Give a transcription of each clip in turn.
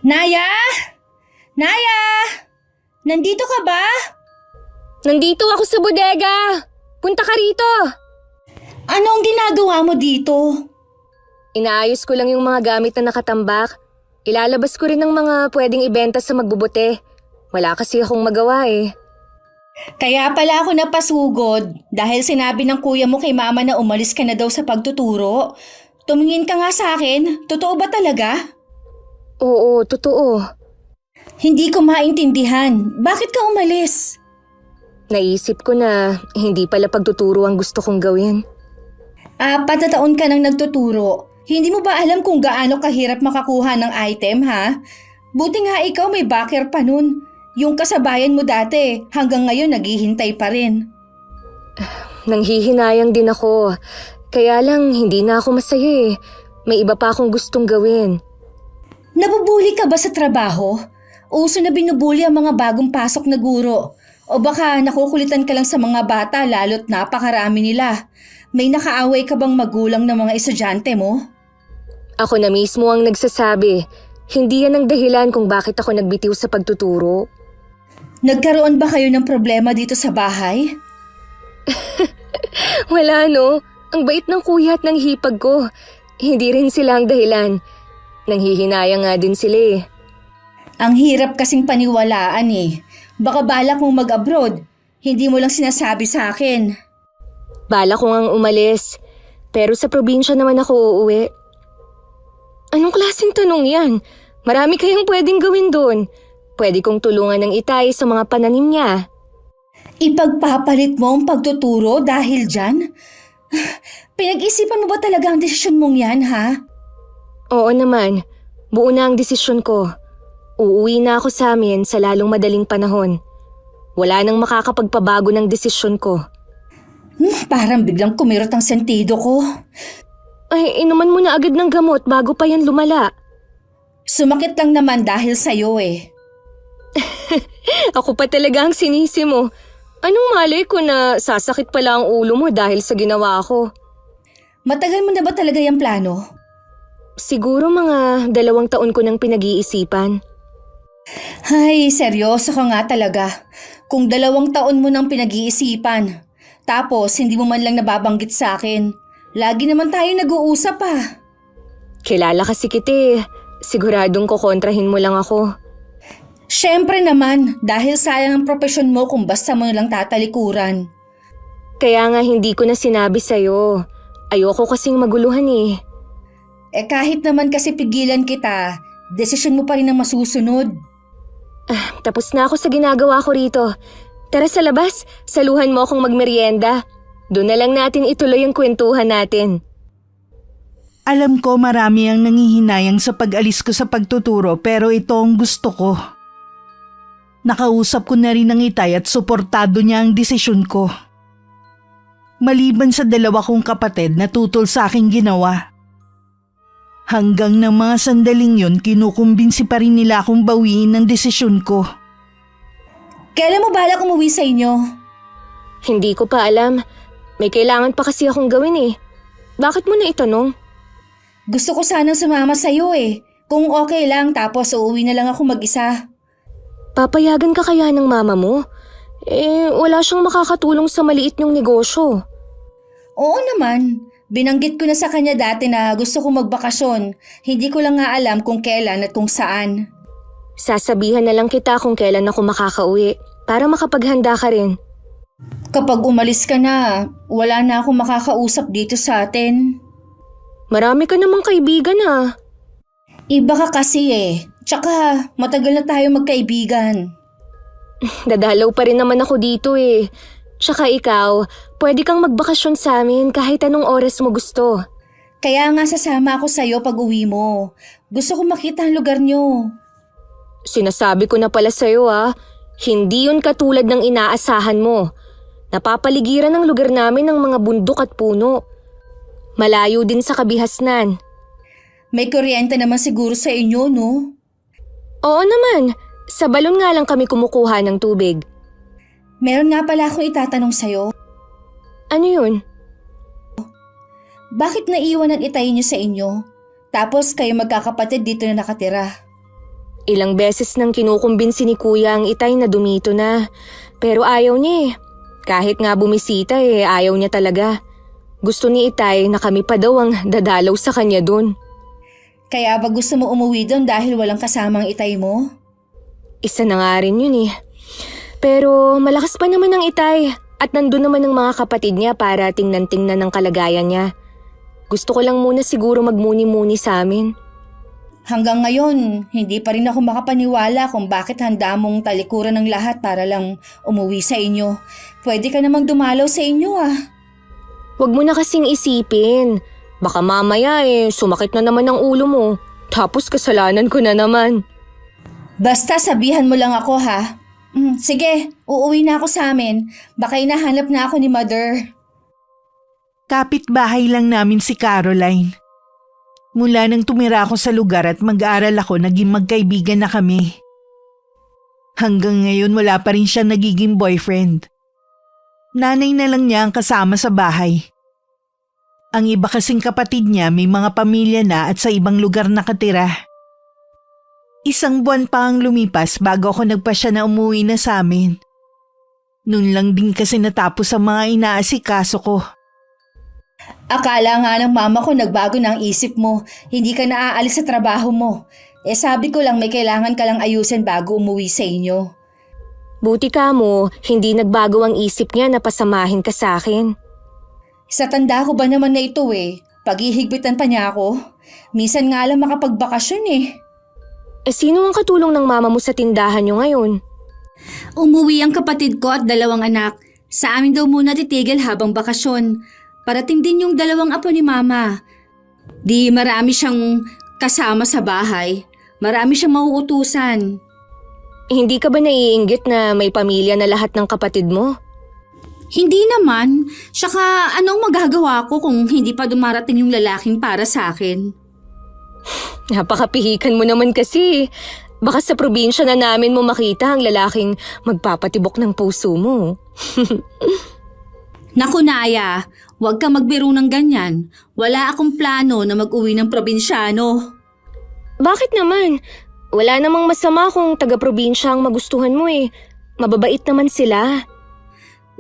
Naya? Naya? Nandito ka ba? Nandito ako sa bodega. Punta ka rito. Ano ang ginagawa mo dito? Inaayos ko lang yung mga gamit na nakatambak. Ilalabas ko rin ng mga pwedeng ibenta sa magbubute. Wala kasi akong magawa eh. Kaya pala ako napasugod dahil sinabi ng kuya mo kay mama na umalis ka na daw sa pagtuturo. Tumingin ka nga sa akin. Totoo ba talaga? Oo, totoo. Hindi ko maintindihan. Bakit ka umalis? Naisip ko na hindi pala pagtuturo ang gusto kong gawin. Patataon ka nang nagtuturo. Hindi mo ba alam kung gaano kahirap makakuha ng item, ha? Buti nga ikaw may backer pa nun. Yung kasabayan mo dati, hanggang ngayon naghihintay pa rin. Nanghihinayang din ako. Kaya lang hindi na ako masaya eh. May iba pa akong gustong gawin. Nabubuli ka ba sa trabaho? Uso na binubuli ang mga bagong pasok na guro. O baka nakukulitan ka lang sa mga bata lalo't napakarami nila. May nakaaway ka bang magulang ng mga estudyante mo? Ako na mismo ang nagsasabi. Hindi yan ang dahilan kung bakit ako nagbitiw sa pagtuturo. Nagkaroon ba kayo ng problema dito sa bahay? Wala no. Ang bait ng kuya at ng hipag ko. Hindi rin sila ang dahilan. Nanghihinayang nga din sila eh. Ang hirap kasing paniwalaan eh. Baka balak mong mag-abroad. Hindi mo lang sinasabi sa akin. Bala ko ngang umalis. Pero sa probinsya naman ako uuwi. Anong klaseng tanong yan? Marami kayang pwedeng gawin doon. Pwede kong tulungan ng itay sa mga pananim niya. Ipagpapalit mo ang pagtuturo dahil dyan? Pinag-isipan mo ba talaga ang desisyon mong yan, ha? Oo naman. Buo na ang desisyon ko. Uuwi na ako sa amin sa lalong madaling panahon. Wala nang makakapagpabago ng desisyon ko. Parang biglang kumirot ang sentido ko. Ay, inuman mo na agad ng gamot bago pa yan lumala. Sumakit lang naman dahil sa'yo eh. Ako pa talaga ang sinisi mo. Anong malay ko na sasakit pala ang ulo mo dahil sa ginawa ko? Matagal mo na ba talaga yung plano? Siguro mga 2 taon ko nang pinag-iisipan. Ay, seryoso ka nga talaga. Kung 2 taon mo nang pinag-iisipan, tapos hindi mo man lang nababanggit sa akin, lagi naman tayo nag-uusap ah. Kilala kasi kita eh. Siguradong kukontrahin mo lang ako. Siyempre naman, dahil sayang ang propesyon mo kung basta mo nalang tatalikuran. Kaya nga hindi ko na sinabi sa'yo. Ayoko kasing maguluhan eh. Kahit naman kasi pigilan kita, desisyon mo pa rin ang masusunod. Tapos na ako sa ginagawa ko rito. Tara sa labas, saluhan mo akong magmerienda. Doon na lang natin ituloy ang kwentuhan natin. Alam ko marami ang nangihinayang sa pag-alis ko sa pagtuturo pero ito ang gusto ko. Nakausap ko na rin ang itay at suportado niya ang desisyon ko. Maliban sa 2 kong kapatid na tutol sa aking ginawa. Hanggang ng mga sandaling yun, kinukumbinsi pa rin nila akong bawiin ang desisyon ko. Kailan mo balak umuwi sa inyo? Hindi ko pa alam. May kailangan pa kasi akong gawin eh. Bakit mo na itanong? Gusto ko sanang sumama sa'yo eh. Kung okay lang tapos uuwi na lang ako mag-isa. Papayagan ka kaya ng mama mo? Wala siyang makakatulong sa maliit niyong negosyo. Oo naman. Binanggit ko na sa kanya dati na gusto ko magbakasyon. Hindi ko lang nga alam kung kailan at kung saan. Sasabihan na lang kita kung kailan ako makakauwi para makapaghanda ka rin. Kapag umalis ka na, wala na akong makakausap dito sa atin. Marami ka namang kaibigan ah. Iba ka kasi eh. Tsaka matagal na tayo magkaibigan. Dadalaw pa rin naman ako dito eh. Tsaka ikaw, pwede kang magbakasyon sa amin kahit anong oras mo gusto. Kaya nga sasama ako sa'yo pag uwi mo. Gusto ko makita ang lugar nyo. Sinasabi ko na pala sa'yo ah, hindi yun katulad ng inaasahan mo. Napapaligiran ang lugar namin ng mga bundok at puno. Malayo din sa kabihasnan. May kuryente naman siguro sa inyo, no? Oo naman, sa balon nga lang kami kumukuha ng tubig. Meron nga pala akong itatanong sa'yo. Ano yun? Bakit naiwan ang itay niyo sa inyo? Tapos kayo magkakapatid dito na nakatira? Ilang beses nang kinukumbinsi ni kuya ang itay na dumito na. Pero ayaw niya eh. Kahit nga bumisita ayaw niya talaga. Gusto ni itay na kami pa daw ang dadalaw sa kanya dun. Kaya ba gusto mo umuwi doon dahil walang kasamang itay mo? Isa na nga rin yun eh. Pero malakas pa naman ang itay at nandun naman ang mga kapatid niya para tingnan-tingnan ang kalagayan niya. Gusto ko lang muna siguro magmuni-muni sa amin. Hanggang ngayon, hindi pa rin ako makapaniwala kung bakit handa mong talikuran ng lahat para lang umuwi sa inyo. Pwede ka namang dumalaw sa inyo ah. Huwag mo na kasing isipin. Baka mamaya sumakit na naman ang ulo mo. Tapos kasalanan ko na naman. Basta sabihan mo lang ako ha. Sige, uuwi na ako sa amin. Baka hinahanap na ako ni Mother. Kapitbahay lang namin si Caroline. Mula nang tumira ako sa lugar at mag-aaral ako, naging magkaibigan na kami. Hanggang ngayon wala pa rin siya nagiging boyfriend. Nanay na lang niya ang kasama sa bahay. Ang iba kasing kapatid niya may mga pamilya na at sa ibang lugar nakatira. Isang buwan pa ang lumipas bago ako nagpasya na umuwi na sa amin. Noon lang din kasi natapos ang mga inaasikaso ko. Akala nga ng mama ko nagbago na ang isip mo. Hindi ka naaalis sa trabaho mo. Sabi ko lang may kailangan ka lang ayusin bago umuwi sa inyo. Buti ka mo, hindi nagbago ang isip niya na pasamahin ka sa akin. Sa tanda ko ba naman na ito paghihigpitan pa niya ako. Minsan nga lang makapagbakasyon Sino ang katulong ng mama mo sa tindahan niyo ngayon? Umuwi ang kapatid ko at 2 anak. Sa amin daw muna titigil habang bakasyon. Parating din yung 2 apo ni mama. Di marami siyang kasama sa bahay. Marami siyang mauutusan. Hindi ka ba naiinggit na may pamilya na lahat ng kapatid mo? Hindi naman. Tsaka anong magagawa ko kung hindi pa dumarating yung lalaking para sa akin? Napakapihikan mo naman kasi. Baka sa probinsya na namin mo makita ang lalaking magpapatibok ng puso mo. Naku Naya, huwag ka magbiro ng ganyan. Wala akong plano na mag-uwi ng probinsyano. Bakit naman? Wala namang masama kung taga-probinsya ang magustuhan mo Mababait naman sila.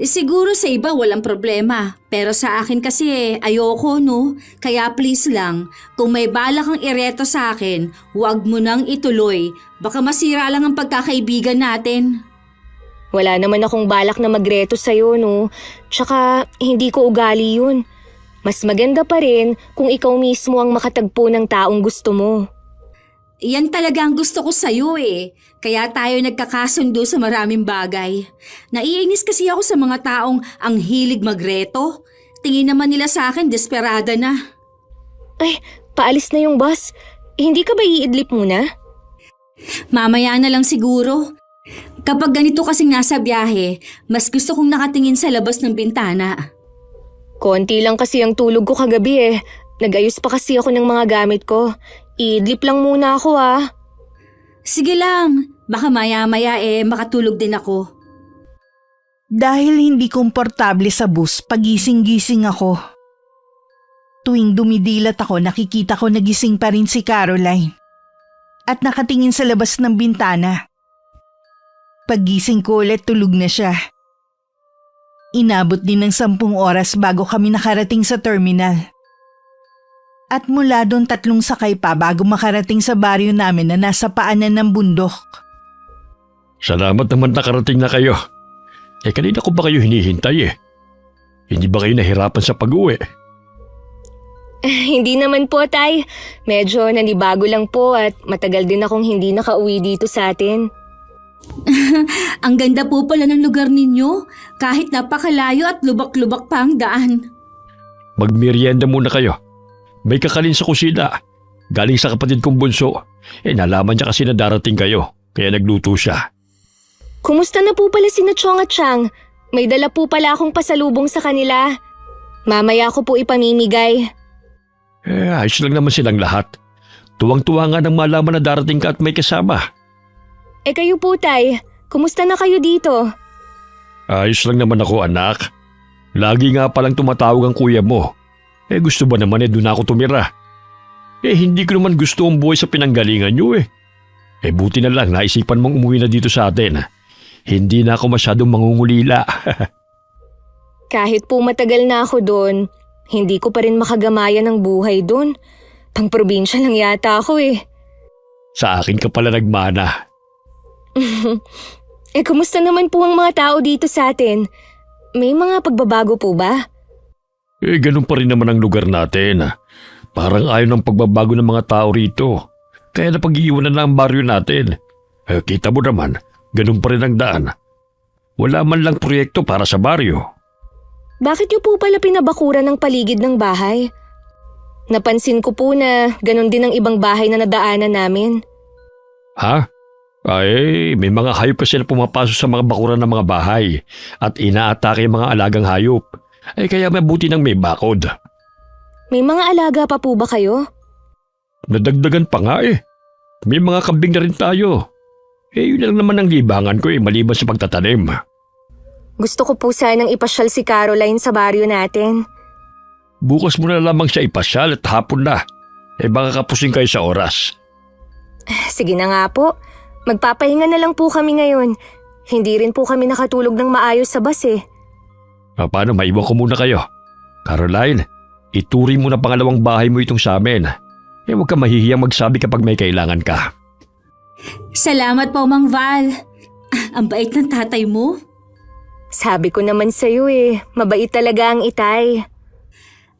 Siguro sa iba walang problema. Pero sa akin kasi ayoko no. Kaya please lang, kung may balak kang ireto sa akin, huwag mo nang ituloy. Baka masira lang ang pagkakaibigan natin. Wala naman akong balak na magreto sa'yo, no? Tsaka, hindi ko ugali yun. Mas maganda pa rin kung ikaw mismo ang makatagpo ng taong gusto mo. Yan talaga ang gusto ko sa'yo Kaya tayo nagkakasundo sa maraming bagay. Naiinis kasi ako sa mga taong ang hilig magreto. Tingin naman nila sa akin desperada na. Ay, paalis na yung bus. Hindi ka ba iidlip muna? Mamaya na lang siguro. Kapag ganito kasing nasa biyahe, mas gusto kong nakatingin sa labas ng bintana. Konti lang kasi ang tulog ko kagabi Nag-ayos pa kasi ako ng mga gamit ko. Iidlip lang muna ako Sige lang, baka maya-maya makatulog din ako. Dahil hindi komportable sa bus, pagising-gising ako. Tuwing dumidilat ako, nakikita ko nagising pa rin si Caroline. At nakatingin sa labas ng bintana. Paggising ko ulit, tulog na siya. Inabot din ng 10 oras bago kami nakarating sa terminal. At mula doon 3 sakay pa bago makarating sa baryo namin na nasa paanan ng bundok. Salamat naman nakarating na kayo. Kanina ko ba kayo hinihintay Hindi ba kayo nahirapan sa pag-uwi? Hindi naman po, Tay. Medyo nanibago lang po at matagal din akong hindi nakauwi dito sa atin. Ang ganda po pala ng lugar ninyo. Kahit napakalayo at lubak-lubak pa ang daan. Magmerienda muna kayo. May kakalin sa kusina. Galing sa kapatid kong bunso. Nalaman niya kasi na darating kayo. Kaya nagluto siya. Kumusta na po pala sina Chong at Chang? May dala po pala akong pasalubong sa kanila. Mamaya ko po ipamimigay. Ayos lang naman silang lahat. Tuwang-tuwa nga nang malaman na darating ka at may kasama. Kayo po, Tay. Kumusta na kayo dito? Ayos lang naman ako, anak. Lagi nga palang tumatawag ang kuya mo. Gusto ba naman doon ako tumira? Hindi ko naman gusto ang buhay sa pinanggalingan niyo Buti na lang naisipan mong umuwi na dito sa atin. Hindi na ako masyadong mangungulila. Kahit po matagal na ako doon, hindi ko pa rin makagamayan ng buhay doon. Pang-probinsya lang yata ako eh. Sa akin ka pala nagmana. Kumusta naman po ang mga tao dito sa atin? May mga pagbabago po ba? Ganun pa rin naman ang lugar natin. Parang ayaw ng pagbabago ng mga tao rito. Kaya napag-iiwanan na ang baryo natin. Kita mo naman, ganun pa rin ang daan. Wala man lang proyekto para sa baryo. Bakit niyo po pala pinabakuran ng paligid ng bahay? Napansin ko po na ganun din ang ibang bahay na nadaanan namin. Ha? May mga hayop kasi na pumapasok sa mga bakuran ng mga bahay at inaatake ang mga alagang hayop. Kaya mabuti nang may bakod. May mga alaga pa po ba kayo? Nadagdagan pa nga May mga kambing na rin tayo. Yun lang naman ang libangan ko maliban sa pagtatanim. Gusto ko po sanang ipasyal si Caroline sa baryo natin. Bukas mo na lamang siya ipasyal at hapon na. Baka kapusing kayo sa oras. Sige na nga po. Magpapahinga na lang po kami ngayon. Hindi rin po kami nakatulog ng maayos sa bus Paano, maiwan ko muna kayo. Caroline, ituri mo na pangalawang bahay mo itong sa amin. Huwag ka mahihiyang magsabi kapag may kailangan ka. Salamat po, Mang Val. Ang bait ng tatay mo. Sabi ko naman sa'yo mabait talaga ang itay.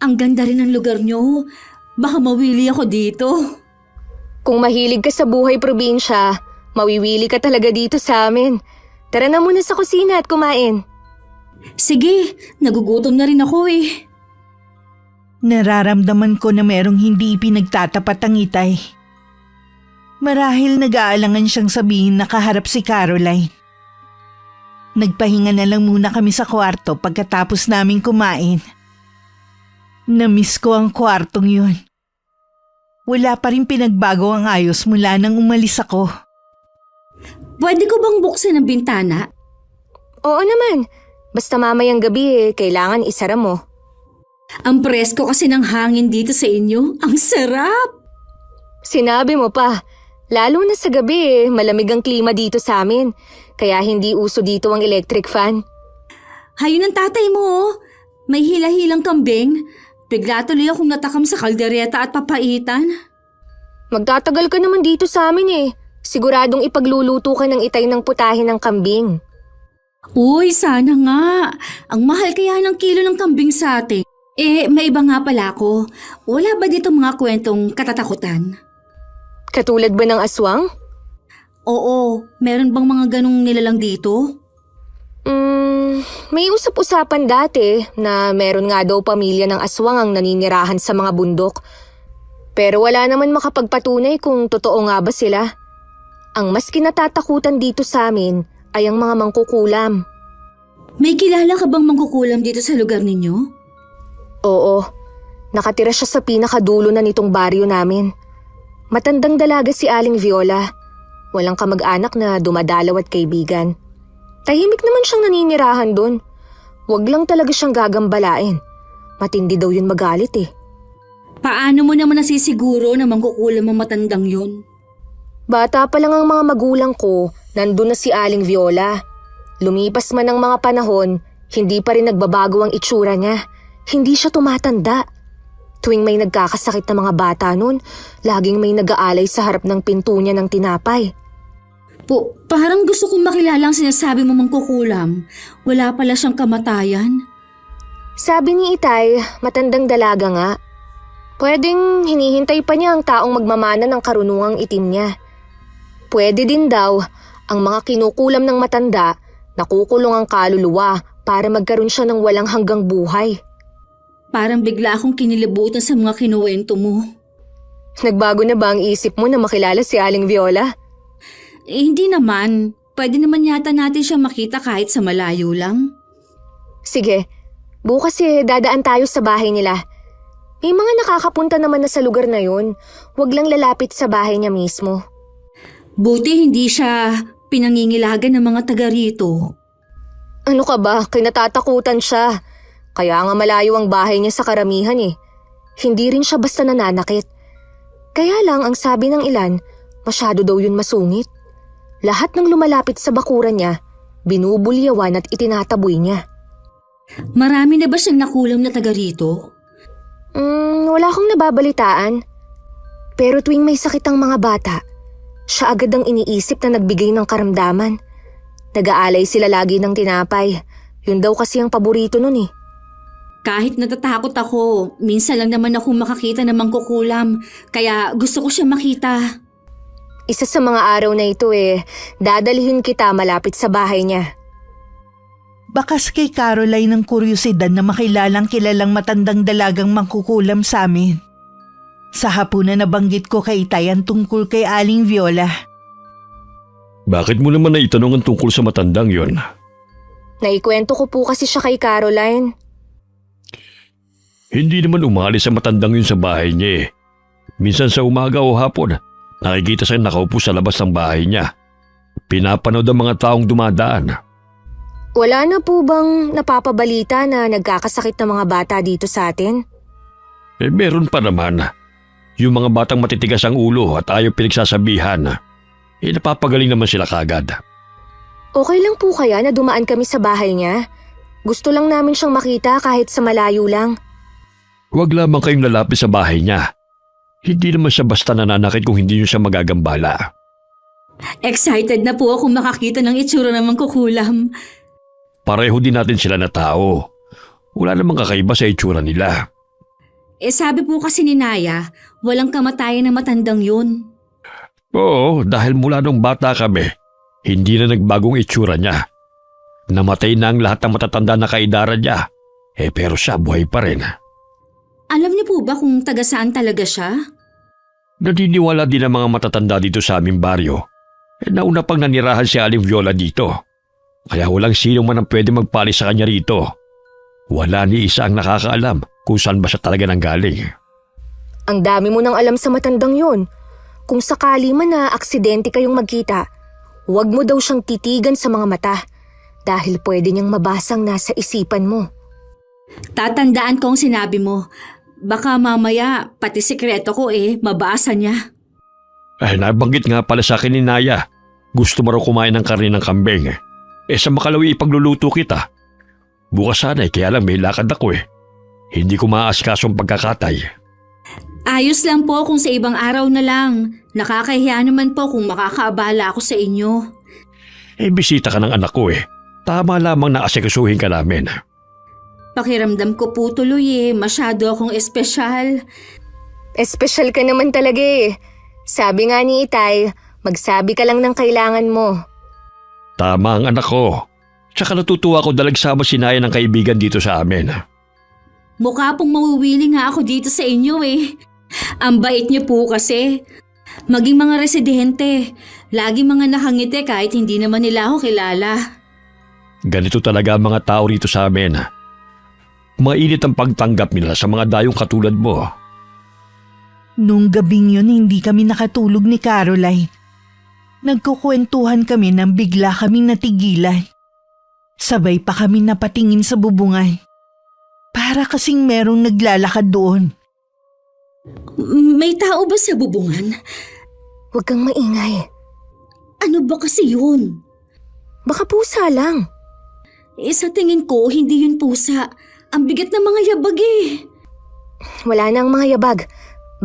Ang ganda rin ng lugar nyo. Baka mawili ako dito. Kung mahilig ka sa buhay probinsya, mawiwili ka talaga dito sa amin. Tara na muna sa kusina at kumain. Sige, nagugutom na rin ako Nararamdaman ko na merong hindi pinagtatapat ang itay. Marahil nag-aalangan siyang sabihin na kaharap si Caroline. Nagpahinga na lang muna kami sa kwarto pagkatapos naming kumain. Namiss ko ang kwartong yun. Wala pa rin pinagbago ang ayos mula nang umalis ako. Pwede ko bang buksan ang bintana? Oo naman. Basta mamayang gabi kailangan isara mo. Ang presko kasi ng hangin dito sa inyo. Ang sarap! Sinabi mo pa. Lalo na sa gabi malamig ang klima dito sa amin. Kaya hindi uso dito ang electric fan. Hayun ang tatay mo. May hila-hilang kambing. Bigla tuloy akong natakam sa kaldereta at papaitan. Magtatagal ka naman dito sa amin Siguradong ipagluluto ka ng itay ng putahe ng kambing. Uy, sana nga. Ang mahal kaya ng kilo ng kambing sa atin. May iba nga pala ako. Wala ba dito mga kwentong katatakutan? Katulad ba ng aswang? Oo, meron bang mga ganong nilalang dito? May usap-usapan dati na meron nga daw pamilya ng aswang ang naninirahan sa mga bundok. Pero wala naman makapagpatunay kung totoo nga ba sila. Ang mas kinatatakutan dito sa amin ay ang mga mangkukulam. May kilala ka bang mangkukulam dito sa lugar ninyo? Oo, nakatira siya sa pinakadulo na nitong baryo namin. Matandang dalaga si Aling Viola. Walang kamag-anak na dumadalaw at kaibigan. Tahimik naman siyang naninirahan doon. Huwag lang talaga siyang gagambalain. Matindi daw yun magalit Paano mo naman nasisiguro na mangkukulam ang matandang yun? Bata pa lang ang mga magulang ko, nandun na si Aling Viola. Lumipas man ang mga panahon, hindi pa rin nagbabago ang itsura niya. Hindi siya tumatanda. Tuwing may nagkakasakit na mga bata nun, laging may nag-aalay sa harap ng pinto niya ng tinapay. Parang gusto kong makilala ang sinasabi mo mangkukulam. Wala pala siyang kamatayan. Sabi ni Itay, matandang dalaga nga. Pwedeng hinihintay pa niya ang taong magmamana ng karunungang itim niya. Pwede din daw, ang mga kinukulam ng matanda, nakukulong ang kaluluwa para magkaroon siya ng walang hanggang buhay. Parang bigla akong kinilibutan sa mga kinuwento mo. Nagbago na ba ang isip mo na makilala si Aling Viola? Hindi naman. Pwede naman yata natin siya makita kahit sa malayo lang. Sige, bukas dadaan tayo sa bahay nila. May mga nakakapunta naman na sa lugar na yun. Huwag lang lalapit sa bahay niya mismo. Buti hindi siya pinangingilagan ng mga taga rito. Ano ka ba? Kinatatakutan siya. Kaya nga malayo ang bahay niya sa karamihan Hindi rin siya basta nananakit. Kaya lang ang sabi ng ilan, Masyado daw yun masungit. Lahat ng lumalapit sa bakuran niya, binubulyawan at itinataboy niya. Marami na ba siyang nakulam na taga rito? Wala akong nababalitaan. Pero tuwing may sakit ang mga bata, siya agad ang iniisip na nagbigay ng karamdaman. Nag-aalay sila lagi ng tinapay. Yun daw kasi ang paborito nun eh. Kahit natatakot ako, minsan lang naman ako makakita ng mangkukulam, kaya gusto ko siya makita. Isa sa mga araw na ito dadalhin kita malapit sa bahay niya. Bakas kay Caroline ng kuryosidad na makilalang kilalang matandang dalagang mangkukulam sa amin. Sa hapunan nabanggit ko kay Itay ang tungkol kay Aling Viola. Bakit mo naman naitanong ang tungkol sa matandang yon? Naikwento ko po kasi siya kay Caroline. Hindi naman umalis ang matandang yun sa bahay niya eh. Minsan sa umaga o hapon, nakikita siya nakaupo sa labas ng bahay niya. Pinapanood ang mga taong dumadaan. Wala na po bang napapabalita na nagkakasakit ng mga bata dito sa atin? Meron pa naman. Yung mga batang matitigas ang ulo at ayaw pinagsasabihan. Napapagaling naman sila kagad. Okay lang po kaya na dumaan kami sa bahay niya? Gusto lang namin siyang makita kahit sa malayo lang. Huwag lamang kayong lalapit sa bahay niya. Hindi naman siya basta nananakit kung hindi niyo siya magagambala. Excited na po akong makakita ng itsura ng mangkukulam. Pareho din natin sila na tao. Wala namang kakaiba sa itsura nila. Sabi po kasi ni Naya, walang kamatayan ng matandang yun. Oo, dahil mula nung bata kami, hindi na nagbagong itsura niya. Namatay na ang lahat ng matatanda na kaedaran niya. Pero siya buhay pa rin. Alam niyo po ba kung taga saan talaga siya? Naniniwala din ang mga matatanda dito sa aming baryo. Nauna pang nanirahan si Aling Viola dito. Kaya walang sino man ang pwede magpalis sa kanya rito. Wala ni isa ang nakakaalam kung saan ba siya talaga nanggaling. Ang dami mo nang alam sa matandang yun. Kung sakali man na aksidente kayong magkita, huwag mo daw siyang titigan sa mga mata dahil pwede niyang mabasang nasa isipan mo. Tatandaan ko ang sinabi mo. Baka mamaya pati sikreto ko mabasa niya. Nabanggit nga pala sa akin ni Naya. Gusto mo raw kumain ng karne ng kambing. Sa Makalawi ipagluluto kita. Bukas sana kaya lang may lakad ako Hindi ko maaasikaso ang pagkakatay. Ayos lang po kung sa ibang araw na lang. Nakakahiya naman po kung makakaabala ako sa inyo. Bisita ka ng anak ko Tama lamang na asikasuhin ka namin. Pakiramdam ko po tuloy masyado akong espesyal. Espesyal ka naman talaga Sabi nga ni Itay, magsabi ka lang ng kailangan mo. Tama ang anak ko. Tsaka natutuwa ko dalagsama si Naya ng kaibigan dito sa amin. Mukha pong mawiwili nga ako dito sa inyo Ang bait niyo po kasi. Maging mga residente, lagi mga nakangiti kahit hindi naman nila ako kilala. Ganito talaga ang mga tao rito sa amin. Mainit ang pagtanggap nila sa mga dayong katulad mo. Nung gabing yun hindi kami nakatulog ni Caroline. Nagkukwentuhan kami nang bigla kaming natigilan. Sabay pa kami napatingin sa bubungan. Para kasing merong naglalakad doon. May tao ba sa bubungan? Huwag kang maingay. Ano ba kasi yun? Baka pusa lang. Sa tingin ko, hindi yun pusa. Ang bigat ng mga yabag Wala na ang mga yabag.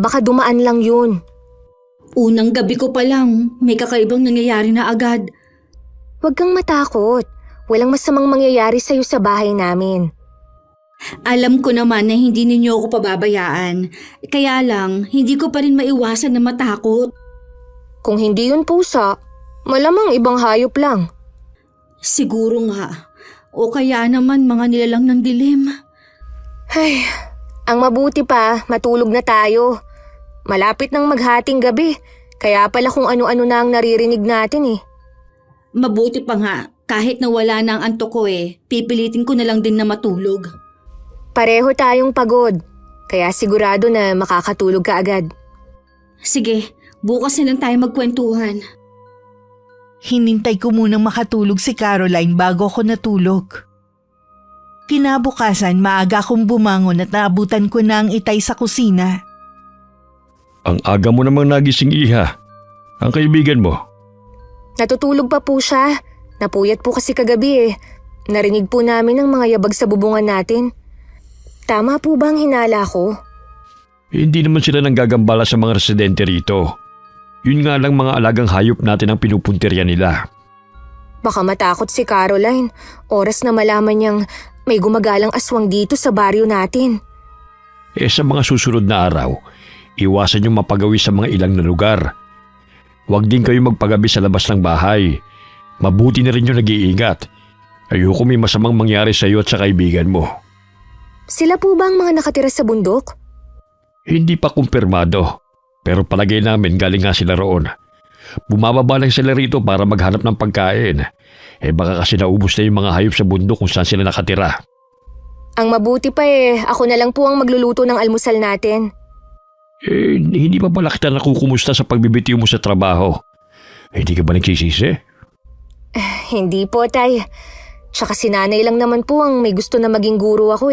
Baka dumaan lang yun. Unang gabi ko pa lang, may kakaibang nangyayari na agad. Huwag kang matakot. Walang masamang mangyayari sa'yo sa bahay namin. Alam ko naman na hindi ninyo ako pababayaan. Kaya lang, hindi ko pa rin maiwasan na matakot. Kung hindi yun pusa, malamang ibang hayop lang. Siguro nga. O kaya naman mga nilalang ng dilim. Ay, ang mabuti pa, matulog na tayo. Malapit nang maghating gabi, kaya pala kung ano-ano na ang naririnig natin Mabuti pa nga, kahit na wala na ang antok ko pipilitin ko na lang din na matulog. Pareho tayong pagod, kaya sigurado na makakatulog ka agad. Sige, bukas na lang tayo magkwentuhan. Hinintay ko munang makatulog si Caroline bago ako natulog. Kinabukasan maaga akong bumangon at naabutan ko na ang Itay sa kusina. Ang aga mo namang nagising, Iha. Ang kaibigan mo? Natutulog pa po siya. Napuyat po kasi kagabi eh. Narinig po namin ang mga yabag sa bubungan natin. Tama po ba ang hinala ko? Hindi naman sila nanggagambala sa mga residente rito. Yun nga lang mga alagang hayop natin ang pinupuntirya nila. Baka matakot si Caroline. Oras na malaman niyang may gumagalang aswang dito sa baryo natin. Sa mga susunod na araw, iwasan yung mapagawi sa mga ilang na lugar. Huwag din kayo magpagabi sa labas ng bahay. Mabuti na rin yung nag-iingat. Ayoko may masamang mangyari sa iyo at sa kaibigan mo. Sila po ba ang mga nakatira sa bundok? Hindi pa kumpirmado, pero palagay namin galing nga sila roon. Bumababa lang sila rito para maghanap ng pagkain. Baka kasi naubos na yung mga hayop sa bundok kung saan sila nakatira. Ang mabuti pa ako na lang po ang magluluto ng almusal natin. Hindi pa pala kita nakukumusta sa pagbibitiw mo sa trabaho. Hindi ka ba nagsisisi? Hindi po, Tay. Tsaka si nanay lang naman po ang may gusto na maging guro ako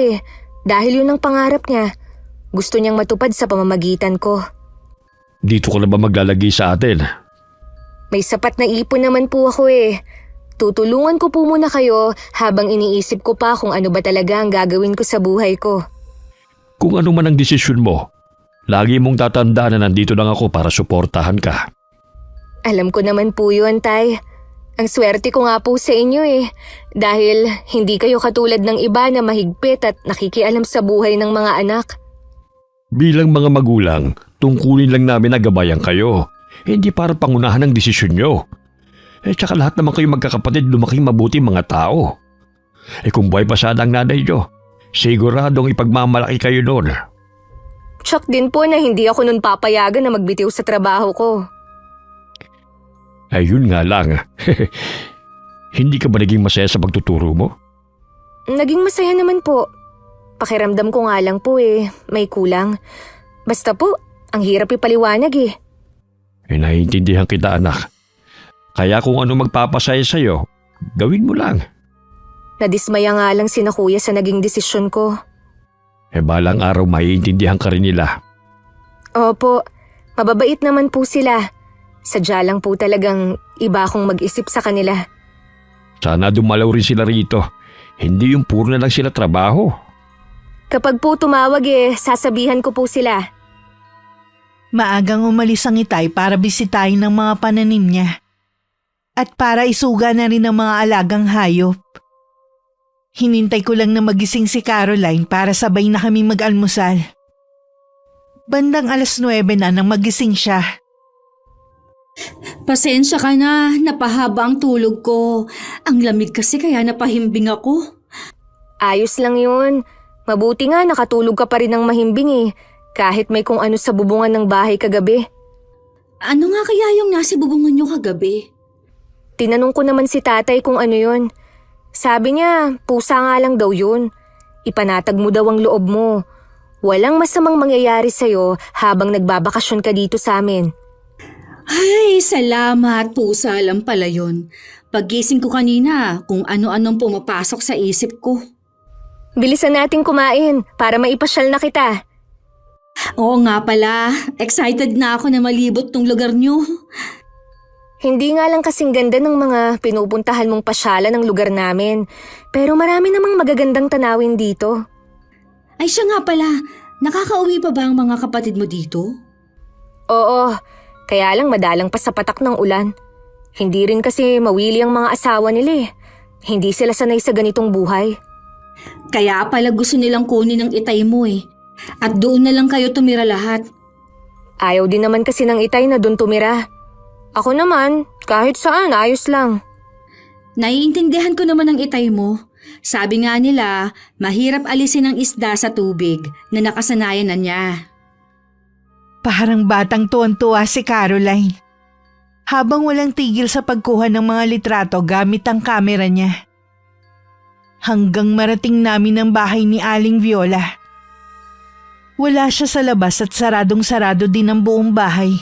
Dahil yun ang pangarap niya. Gusto niyang matupad sa pamamagitan ko. Dito ka na ba maglalagay sa atin? May sapat na ipon naman po ako Tutulungan ko po muna kayo habang iniisip ko pa kung ano ba talaga ang gagawin ko sa buhay ko. Kung ano man ang desisyon mo, lagi mong tatandaan na nandito lang ako para suportahan ka. Alam ko naman po yun, Tay. Ang swerte ko nga po sa inyo dahil hindi kayo katulad ng iba na mahigpit at nakikialam sa buhay ng mga anak. Bilang mga magulang, tungkulin lang namin na gabayan kayo. Hindi para pangunahan ang desisyon nyo. Tsaka lahat naman kayo magkakapatid lumaking mabuti mga tao. Kung buhay pa sana ang nanay nyo, siguradong ipagmamalaki kayo noon. Tsak din po na hindi ako nun papayagan na magbitiw sa trabaho ko. Ayun nga lang. Hindi ka ba naging masaya sa pagtuturo mo? Naging masaya naman po. Pakiramdam ko nga lang po may kulang. Basta po, ang hirap ipaliwanag Naiintindihan kita anak. Kaya kung ano magpapasaya sa'yo, gawin mo lang. Nadismaya nga lang sina kuya sa naging desisyon ko. Balang araw maiintindihan ka rin nila. Opo, mababait naman po sila. Sadya lang po talagang iba akong mag-isip sa kanila. Sana dumalaw rin sila rito. Hindi yung puro na lang sila trabaho. Kapag po tumawag sasabihan ko po sila. Maagang umalis ang Itay para bisitahin ng mga pananim niya. At para isuga na rin ang mga alagang hayop. Hinintay ko lang na magising si Caroline para sabay na kami mag-almusal. Bandang 9:00 na nang magising siya. Pasensya ka na, napahaba ang tulog ko. Ang lamig kasi kaya napahimbing ako. Ayos lang yun. Mabuti nga nakatulog ka pa rin ng mahimbing kahit may kung ano sa bubungan ng bahay kagabi. Ano nga kaya yung nasa bubungan nyo kagabi? Tinanong ko naman si tatay kung ano yun. Sabi niya, pusa nga lang daw yun. Ipanatag mo daw ang loob mo. Walang masamang mangyayari sa'yo habang nagbabakasyon ka dito sa amin. Ay, salamat. Pusa lang pala yun. Paggising ko kanina, kung ano-anong pumapasok sa isip ko. Bilisan natin kumain para maipasyal na kita. Oo nga pala, excited na ako na malibot tong lugar nyo. Hindi nga lang kasing ganda ng mga pinupuntahan mong pasyalan ng lugar namin. Pero marami namang magagandang tanawin dito. Ay siya nga pala, nakakauwi pa ba ang mga kapatid mo dito? Oo, kaya lang madalang pa sa patak ng ulan. Hindi rin kasi mawili ang mga asawa nila Hindi sila sanay sa ganitong buhay. Kaya pala gusto nilang kunin ang Itay mo At doon na lang kayo tumira lahat. Ayaw din naman kasi ng Itay na doon tumira. Ako naman, kahit saan, ayos lang. Naiintindihan ko naman ang Itay mo. Sabi nga nila, mahirap alisin ang isda sa tubig na nakasanayan na niya. Parang batang tuwan-tuwa si Caroline. Habang walang tigil sa pagkuha ng mga litrato gamit ang kamera niya. Hanggang marating namin ang bahay ni Aling Viola. Wala siya sa labas at saradong-sarado din ang buong bahay.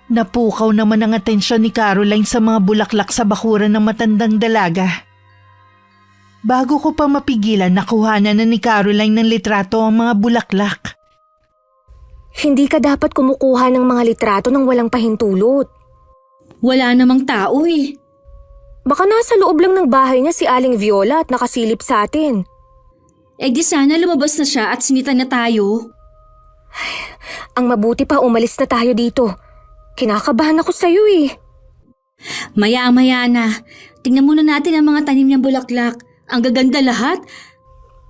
Napukaw naman ang atensyon ni Caroline sa mga bulaklak sa bakuran ng matandang dalaga. Bago ko pa mapigilan, nakuhanan na ni Caroline ng litrato ang mga bulaklak. Hindi ka dapat kumukuha ng mga litrato ng walang pahintulot. Wala namang tao eh. Baka nasa loob lang ng bahay niya si Aling Viola at nakasilip sa atin. Eh di sana lumabas na siya at sinita na tayo. Ang mabuti pa umalis na tayo dito. Kinakabahan ako sa'yo eh. Maya-maya na. Tingnan muna natin ang mga tanim ng bulaklak. Ang gaganda lahat.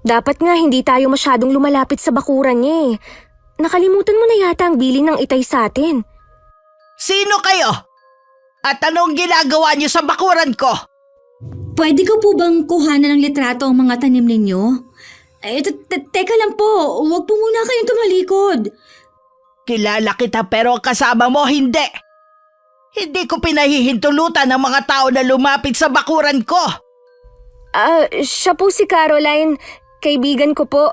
Dapat nga hindi tayo masyadong lumalapit sa bakuran niya eh. Nakalimutan mo na yata ang bilin ng itay sa atin. Sino kayo? At anong ginagawa niyo sa bakuran ko? Pwede ko po bang kuhanan ng litrato ang mga tanim ninyo? Teka lang po. Huwag po muna kayong tumalikod. Kilala kita pero kasama mo hindi. Hindi ko pinahihintulutan ng mga tao na lumapit sa bakuran ko. Siya po si Caroline. Kaibigan ko po.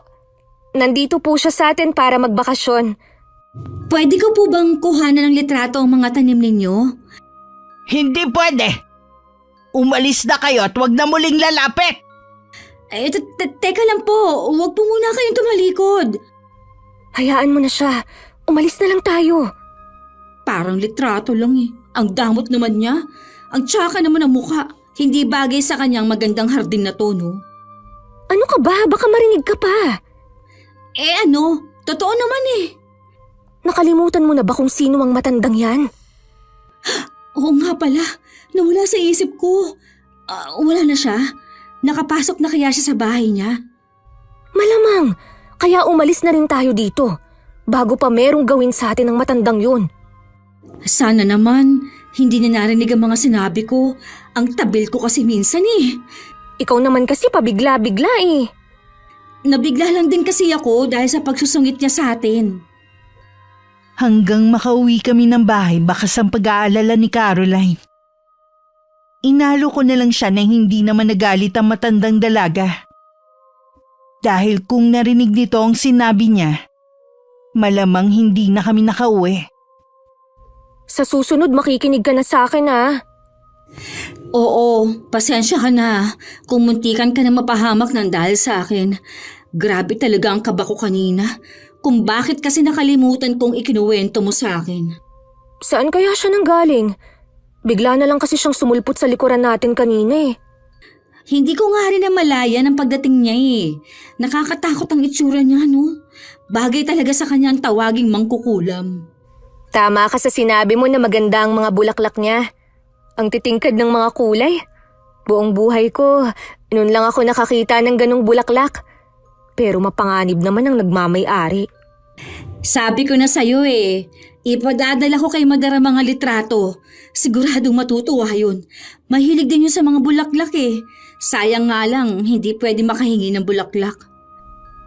Nandito po siya sa atin para magbakasyon. Pwede ko po bang kuhanan ng litrato ang mga tanim ninyo? Hindi pwede. Umalis na kayo at huwag na muling lalapit. Teka lang po. Huwag po muna kayong tumalikod. Hayaan mo na siya. Umalis na lang tayo. Parang litrato lang eh. Ang damot naman niya. Ang tsaka naman ang mukha. Hindi bagay sa kanyang magandang hardin na tono. Ano ka ba? Baka marinig ka pa. Totoo naman eh. Nakalimutan mo na ba kung sino ang matandang yan? Oo nga pala. Nawala sa isip ko. Wala na siya. Nakapasok na kaya siya sa bahay niya? Malamang. Kaya umalis na rin tayo dito. Bago pa merong gawin sa atin ng matandang yun. Sana naman, hindi na narinig ang mga sinabi ko. Ang tabil ko kasi minsan eh. Ikaw naman kasi pabigla-bigla eh. Nabigla lang din kasi ako dahil sa pagsusungit niya sa atin. Hanggang makauwi kami ng bahay bakas ang pag-aalala ni Caroline. Inalo ko na lang siya na hindi naman nagalit ang matandang dalaga. Dahil kung narinig nito ang sinabi niya, malamang hindi na kami nakauwi. Sa susunod makikinig ka na sa akin ah. Oo, pasensya ka na kung muntikan ka na mapahamak ng dahil sa akin. Grabe talaga ang kaba ko kanina. Kung bakit kasi nakalimutan kong ikinuwento mo sa akin. Saan kaya siya nanggaling? Bigla na lang kasi siyang sumulpot sa likuran natin kanina eh. Hindi ko nga rin namalayan ang pagdating niya eh. Nakakatakot ang itsura niya, no? Bagay talaga sa kanyang tawaging mangkukulam. Tama ka sa sinabi mo na maganda ang mga bulaklak niya. Ang titingkad ng mga kulay. Buong buhay ko, noon lang ako nakakita ng ganong bulaklak. Pero mapanganib naman ang nagmamay-ari. Sabi ko na sa'yo eh, ipadadala ko kay Madara mga litrato. Siguradong matutuwa yun. Mahilig din yun sa mga bulaklak eh. Sayang nga lang, hindi pwede makahingi ng bulaklak.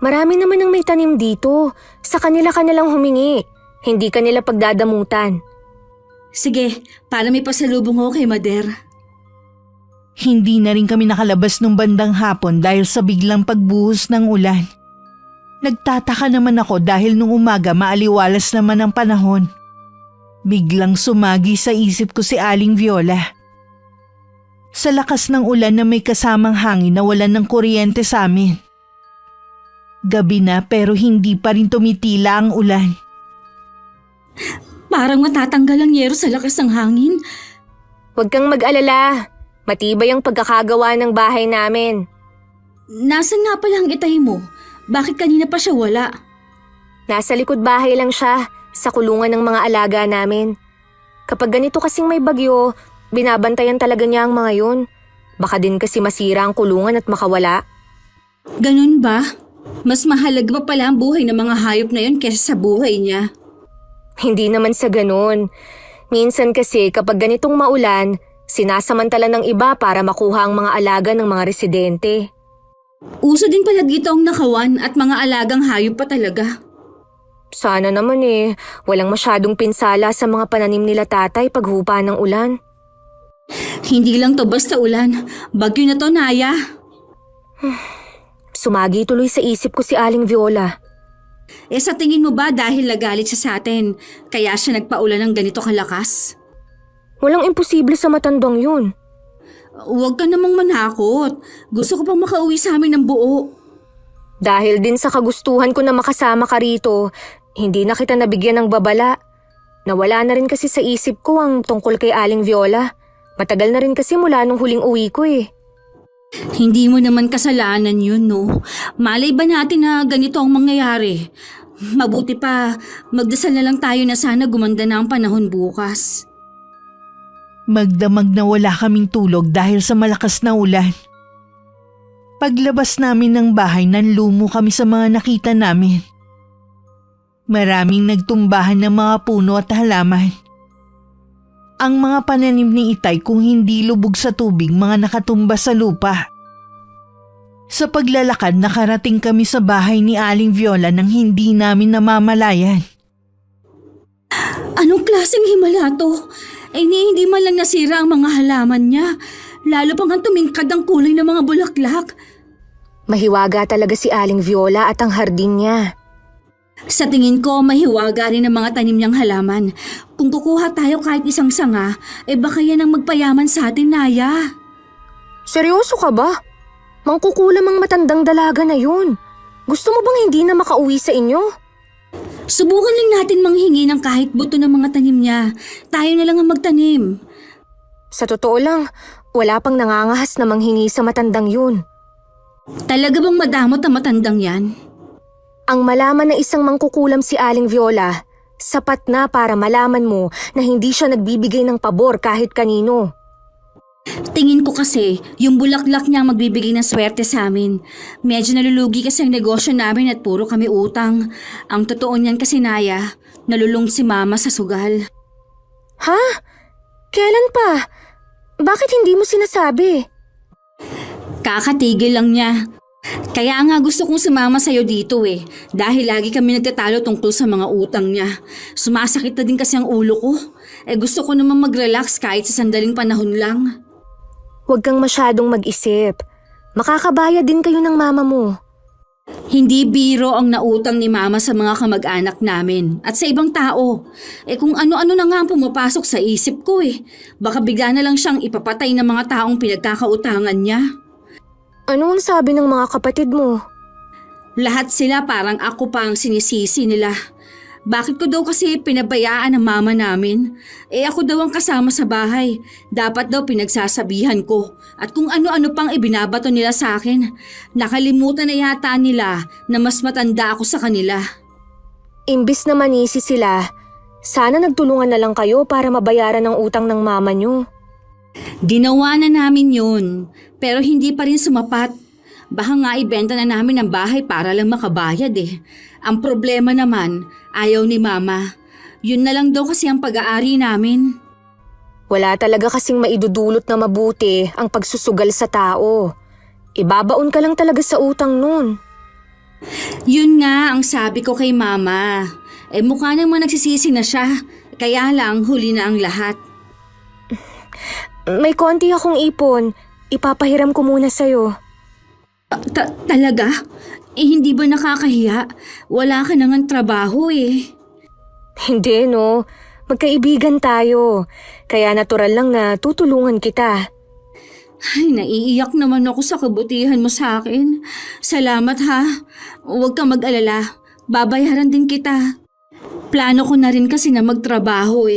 Marami naman ang may tanim dito. Sa kanila ka nalang humingi. Hindi ka nila pagdadamutan. Sige, para may pasalubong ako kay Mader. Hindi na rin kami nakalabas nung bandang hapon dahil sa biglang pagbuhos ng ulan. Nagtataka naman ako dahil nung umaga maaliwalas naman ang panahon. Biglang sumagi sa isip ko si Aling Viola. Sa lakas ng ulan na may kasamang hangin nawalan ng kuryente sa amin. Gabi na pero hindi pa rin tumitila ang ulan. Parang matatanggal ang yero sa lakas ng hangin. Huwag kang mag-alala. Matibay ang pagkakagawa ng bahay namin. Nasaan nga pala ang itay mo? Bakit kanina pa siya wala? Nasa likod bahay lang siya, sa kulungan ng mga alaga namin. Kapag ganito kasing may bagyo, binabantayan talaga niya ang mga yun. Baka din kasi masira ang kulungan at makawala. Ganun ba? Mas mahalaga pa pala ang buhay ng mga hayop na yun kaysa sa buhay niya. Hindi naman sa ganun. Minsan kasi kapag ganitong maulan, sinasamantala ng iba para makuha ang mga alaga ng mga residente. Uso din pala dito ang nakawan at mga alagang hayop pa talaga. Sana naman walang masyadong pinsala sa mga pananim nila tatay paghupa ng ulan. Hindi lang to basta ulan. Bagyo na to, Naya. Sumagi tuloy sa isip ko si Aling Viola. Sa tingin mo ba dahil nagalit siya sa atin, kaya siya nagpaulan ng ganito kalakas? Walang imposible sa matandang yun. Huwag ka namang manakot. Gusto ko pang makauwi sa amin ng buo. Dahil din sa kagustuhan ko na makasama ka rito, Hindi na kita nabigyan ng babala. Nawala na rin kasi sa isip ko ang tungkol kay Aling Viola. Matagal na rin kasi mula nung huling uwi ko eh. Hindi mo naman kasalanan yun, no? Malay ba natin na ganito ang mangyayari? Mabuti pa, magdasal na lang tayo na sana gumanda na ang panahon bukas. Magdamag na wala kaming tulog dahil sa malakas na ulan. Paglabas namin ng bahay, nanlumo kami sa mga nakita namin. Maraming nagtumbahan ng mga puno at halaman. Ang mga pananim ni Itay kung hindi lubog sa tubig, mga nakatumba sa lupa. Sa paglalakad, nakarating kami sa bahay ni Aling Viola nang hindi namin namamalayan. Anong klaseng himala to? Hindi man lang nasira ang mga halaman niya. Lalo pang ang tumingkad ang kulay ng mga bulaklak. Mahiwaga talaga si Aling Viola at ang hardin niya. Sa tingin ko, mahiwaga rin ang mga tanim niyang halaman. Kung kukuha tayo kahit isang sanga, baka yan ang magpayaman sa atin, Naya. Seryoso ka ba? Mangkukulam ang matandang dalaga na yun. Gusto mo bang hindi na makauwi sa inyo? Subukan lang natin manghingi ng kahit buto ng mga tanim niya. Tayo na lang ang magtanim. Sa totoo lang, wala pang nangangahas na manghingi sa matandang yun. Talaga bang madamot ang matandang yan? Ang malaman na isang mangkukulam si Aling Viola, sapat na para malaman mo na hindi siya nagbibigay ng pabor kahit kanino. Tingin ko kasi, yung bulaklak niya ang magbibigay ng swerte sa amin. Medyo nalulugi kasi ang negosyo namin at puro kami utang. Ang totoo niyan kasi, Naya, nalulung si Mama sa sugal. Ha? Kailan pa? Bakit hindi mo sinasabi? Kakatigil lang niya. Kaya nga gusto kong sumama sa'yo dito dahil lagi kami nagtatalo tungkol sa mga utang niya. Sumasakit na din kasi ang ulo ko. Gusto ko naman mag-relax kahit sa sandaling panahon lang. Huwag kang masyadong mag-isip. Makakabayad din kayo ng mama mo. Hindi biro ang nautang ni Mama sa mga kamag-anak namin at sa ibang tao. Kung ano-ano na nga ang pumapasok sa isip ko Baka bigla na lang siyang ipapatay ng mga taong pinagkakautangan niya. Ano ang sabi ng mga kapatid mo? Lahat sila parang ako pa ang sinisisi nila. Bakit ko daw kasi pinabayaan ang mama namin? Ako daw ang kasama sa bahay. Dapat daw pinagsasabihan ko. At kung ano-ano pang ibinabato nila sa akin. Nakalimutan na yata nila na mas matanda ako sa kanila. Imbis na manisi sila, sana nagtulungan na lang kayo para mabayaran ang utang ng mama nyo. Ginawa na namin yun. Pero hindi pa rin sumapat. Baka nga ibenta na namin ang bahay para lang makabayad Ang problema naman, ayaw ni Mama. Yun na lang daw kasi ang pag-aari namin. Wala talaga kasing maidudulot na mabuti ang pagsusugal sa tao. Ibabaon ka lang talaga sa utang nun. Yun nga ang sabi ko kay Mama. Mukha namang nagsisisi na siya. Kaya lang huli na ang lahat. May konti akong ipon. Ipapahiram ko muna sa'yo. Talaga? Hindi ba nakakahiya? Wala ka nang trabaho Hindi no. Magkaibigan tayo. Kaya natural lang na tutulungan kita. Ay, naiiyak naman ako sa kabutihan mo sa akin. Salamat ha. Huwag kang mag-alala. Babayaran din kita. Plano ko na rin kasi na magtrabaho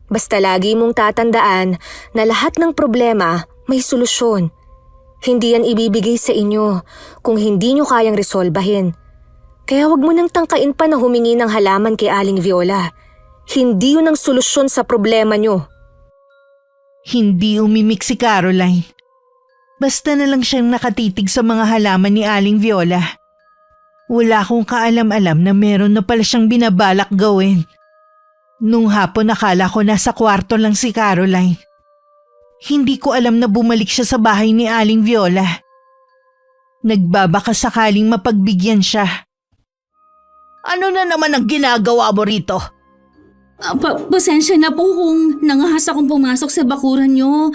Basta lagi mong tatandaan na lahat ng problema may solusyon. Hindi yan ibibigay sa inyo kung hindi nyo kayang resolbahin. Kaya wag mo nang tangkain pa na humingi ng halaman kay Aling Viola. Hindi yun ang solusyon sa problema nyo. Hindi umimik si Caroline. Basta na lang siyang nakatitig sa mga halaman ni Aling Viola. Wala akong kaalam-alam na meron na pala siyang binabalak gawin. Nung hapon akala ko nasa kwarto lang si Caroline. Hindi ko alam na bumalik siya sa bahay ni Aling Viola. Nagbabaka sakaling mapagbigyan siya. Ano na naman ang ginagawa mo rito? Pasensya na po kung nangahas akong pumasok sa bakuran nyo.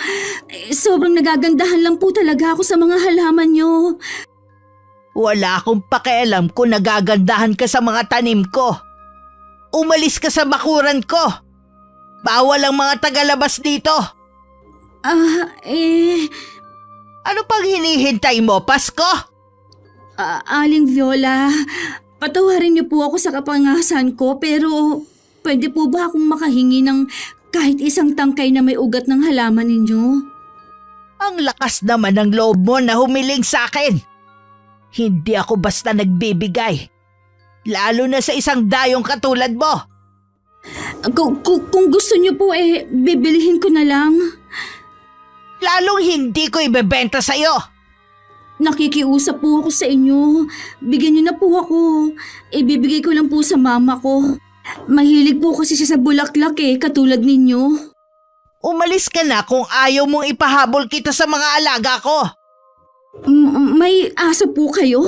Sobrang nagagandahan lang po talaga ako sa mga halaman nyo. Wala akong pakialam kung nagagandahan ka sa mga tanim ko. Umalis ka sa bakuran ko. Bawal ang mga tagalabas dito. Ano pang hinihintay mo, Pasko? Aling Viola, Patawarin niyo po ako sa kapangasan ko pero pwede po ba akong makahingi ng kahit isang tangkay na may ugat ng halaman ninyo? Ang lakas naman ng loob mo na humiling sa akin. Hindi ako basta nagbibigay. Lalo na sa isang dayong katulad mo. Kung gusto niyo po bibilihin ko na lang. Lalong hindi ko ibebenta sa'yo. Nakikiusap po ako sa inyo. Bigyan niyo na po ako. Ibibigay ko lang po sa mama ko. Mahilig po kasi siya sa bulaklak katulad ninyo. Umalis ka na kung ayaw mong ipahabol kita sa mga alaga ko. May aso po kayo?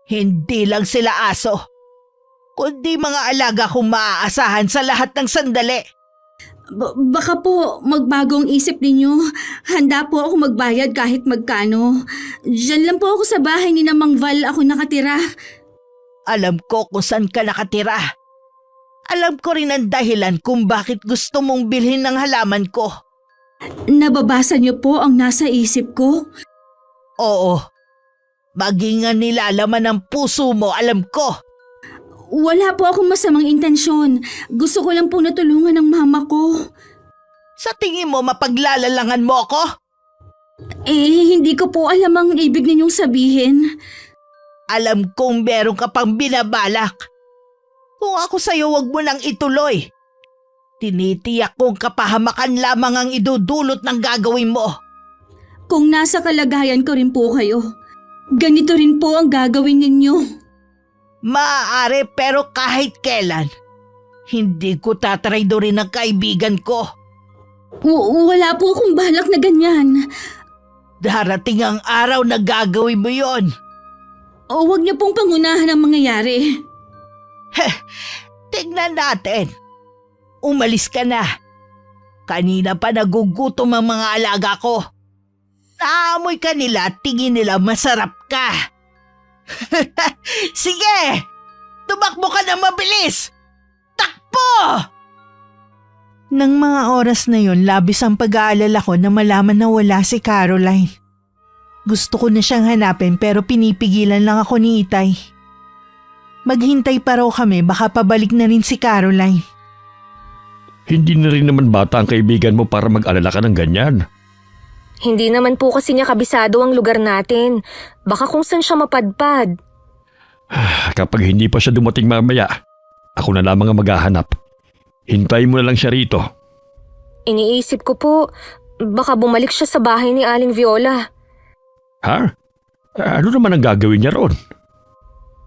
Hindi lang sila aso, kundi mga alaga kong maaasahan sa lahat ng sandali. Baka po magbago ang isip ninyo. Handa po ako magbayad kahit magkano. Diyan lang po ako sa bahay ni Mang Val ako nakatira. Alam ko kung saan ka nakatira. Alam ko rin ang dahilan kung bakit gusto mong bilhin ng halaman ko. Nababasa niyo po ang nasa isip ko? Oo. Maging ang nilalaman ng puso mo, alam ko. Wala po akong masamang intensyon. Gusto ko lang po natulungan ng mama ko. Sa tingin mo mapaglalalangan mo ako? Hindi ko po alam ang ibig ninyong sabihin. Alam kong meron ka pang binabalak. Kung ako sa'yo, wag mo nang ituloy. Tinitiyak kong kapahamakan lamang ang idudulot ng gagawin mo. Kung nasa kalagayan ko rin po kayo, ganito rin po ang gagawin ninyo. Maaari pero kahit kailan, hindi ko tatraydorin ang kaibigan ko. Wala po akong balak na ganyan. Darating ang araw na gagawin mo yon. O wag niyo pong pangunahan ang mangyayari. Tignan natin. Umalis ka na. Kanina pa nagugutom ang mga alaga ko. Naamoy ka nila at tingin nila masarap ka. Sige! Tumakbo ka na mabilis! Takbo! Nang mga oras na yon, labis ang pag-aalala ko na malaman na wala si Caroline. Gusto ko na siyang hanapin pero pinipigilan lang ako ni Itay. Maghintay pa raw kami, baka pabalik na rin si Caroline. Hindi na rin naman bata ang kaibigan mo para mag-alala ka ng ganyan. Hindi naman po kasi niya kabisado ang lugar natin. Baka kung saan siya mapadpad. Kapag hindi pa siya dumating mamaya, ako na lamang ang maghahanap. Hintayin mo na lang siya rito. Iniisip ko po, baka bumalik siya sa bahay ni Aling Viola. Ha? Ano naman ang gagawin niya roon?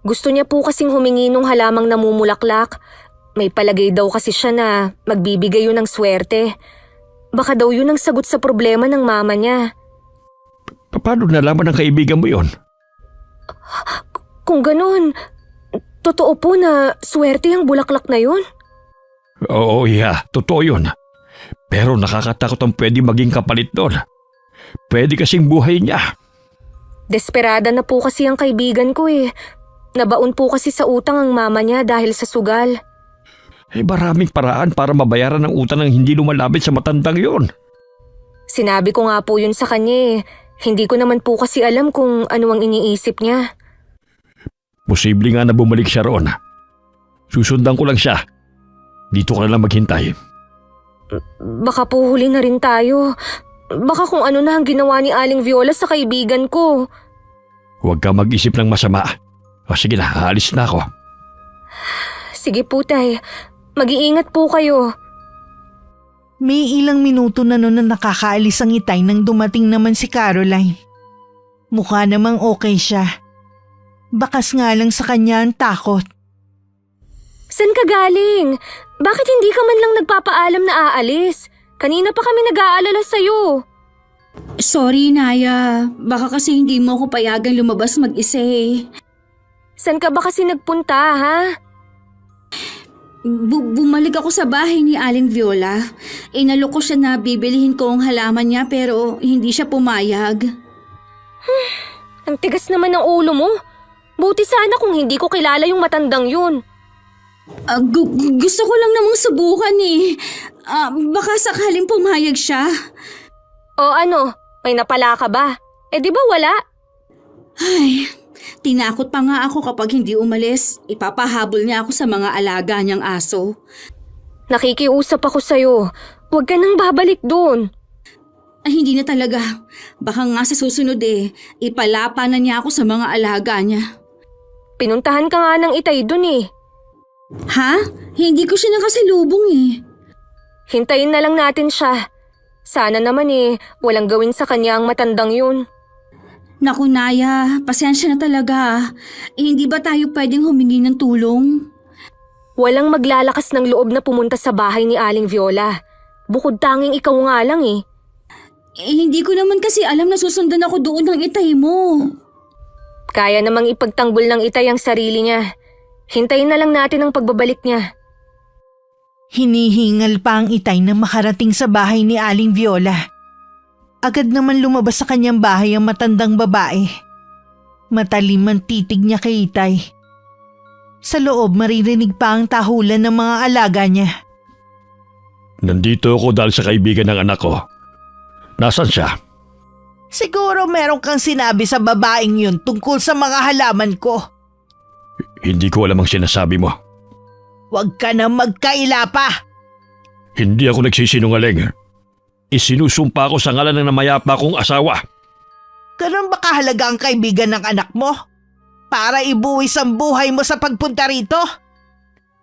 Gusto niya po kasing humingi nung halamang namumulaklak. May palagay daw kasi siya na magbibigay yun ng swerte. Baka daw yun ang sagot sa problema ng mama niya. Paano nalaman ng kaibigan mo yon? Kung ganun, totoo po na swerte ang bulaklak na yun? Oo, totoo yun. Pero nakakatakot ang pwede maging kapalit doon. Pwede kasing buhay niya. Desperada na po kasi ang kaibigan ko Nabaon po kasi sa utang ang mama niya dahil sa sugal. Maraming paraan para mabayaran ang utang ng hindi lumalapit sa matandang yon. Sinabi ko nga po yun sa kanya Hindi ko naman po kasi alam kung ano ang iniisip niya. Posible nga na bumalik siya roon. Susundan ko lang siya. Dito ka na lang maghintay. Baka po huli na rin tayo. Baka kung ano na ang ginawa ni Aling Viola sa kaibigan ko. Huwag ka mag-isip ng masama. O sige na, aalis na ako. Sige po, Tay. Mag-iingat po kayo. May ilang minuto na noon na nakakaalis ang Itay nang dumating naman si Caroline. Mukha namang okay siya. Bakas nga lang sa kanya ang takot. Saan ka galing? Bakit hindi ka man lang nagpapaalam na aalis? Kanina pa kami nag-aalala sa'yo. Sorry, Naya. Baka kasi hindi mo ako payagang lumabas mag-isa Saan ka ba kasi nagpunta, ha? Bumalik ako sa bahay ni Aling Viola. Inalok ko siya na bibilihin ko ang halaman niya pero hindi siya pumayag. Ang tigas naman ng ulo mo. Buti sana kung hindi ko kilala yung matandang yun. Gusto ko lang namang subukan baka sakaling pumayag siya. O ano, may napala ka ba? Di ba wala? Ay, Tinakot pa nga ako kapag hindi umalis. Ipapahabol niya ako sa mga alaga niyang aso. Nakikiusap ako sa'yo. Huwag ka nang babalik doon. Ay, hindi na talaga. Baka nga sa susunod ipalapa na niya ako sa mga alaga niya. Pinuntahan ka nga ng Itay doon eh. Ha? Hindi ko siya nakasalubong Hintayin na lang natin siya. Sana naman walang gawin sa kanya ang matandang yun. Naku Naya, pasensya na talaga. Hindi ba tayo pwedeng humingi ng tulong? Walang maglalakas ng loob na pumunta sa bahay ni Aling Viola. Bukod tanging ikaw nga lang Hindi ko naman kasi alam na susundan ako doon ng Itay mo. Kaya namang ipagtanggol ng Itay ang sarili niya. Hintayin na lang natin ang pagbabalik niya. Hinihingal pa ang Itay na makarating sa bahay ni Aling Viola. Agad naman lumabas sa kanyang bahay ang matandang babae. Matalim ang titig niya kay Itay. Sa loob maririnig pa ang tahulan ng mga alaga niya. Nandito ako dahil sa kaibigan ng anak ko. Nasaan siya? Siguro meron kang sinabi sa babaeng yun tungkol sa mga halaman ko. Hindi ko alam ang sinasabi mo. Huwag ka na magkaila pa. Hindi ako nagsisinungaling. Isinusumpa ko sa ngalan ng namayapa kong asawa. Ganun ba kahalaga ang kaibigan ng anak mo? Para ibuwis ang buhay mo sa pagpunta rito?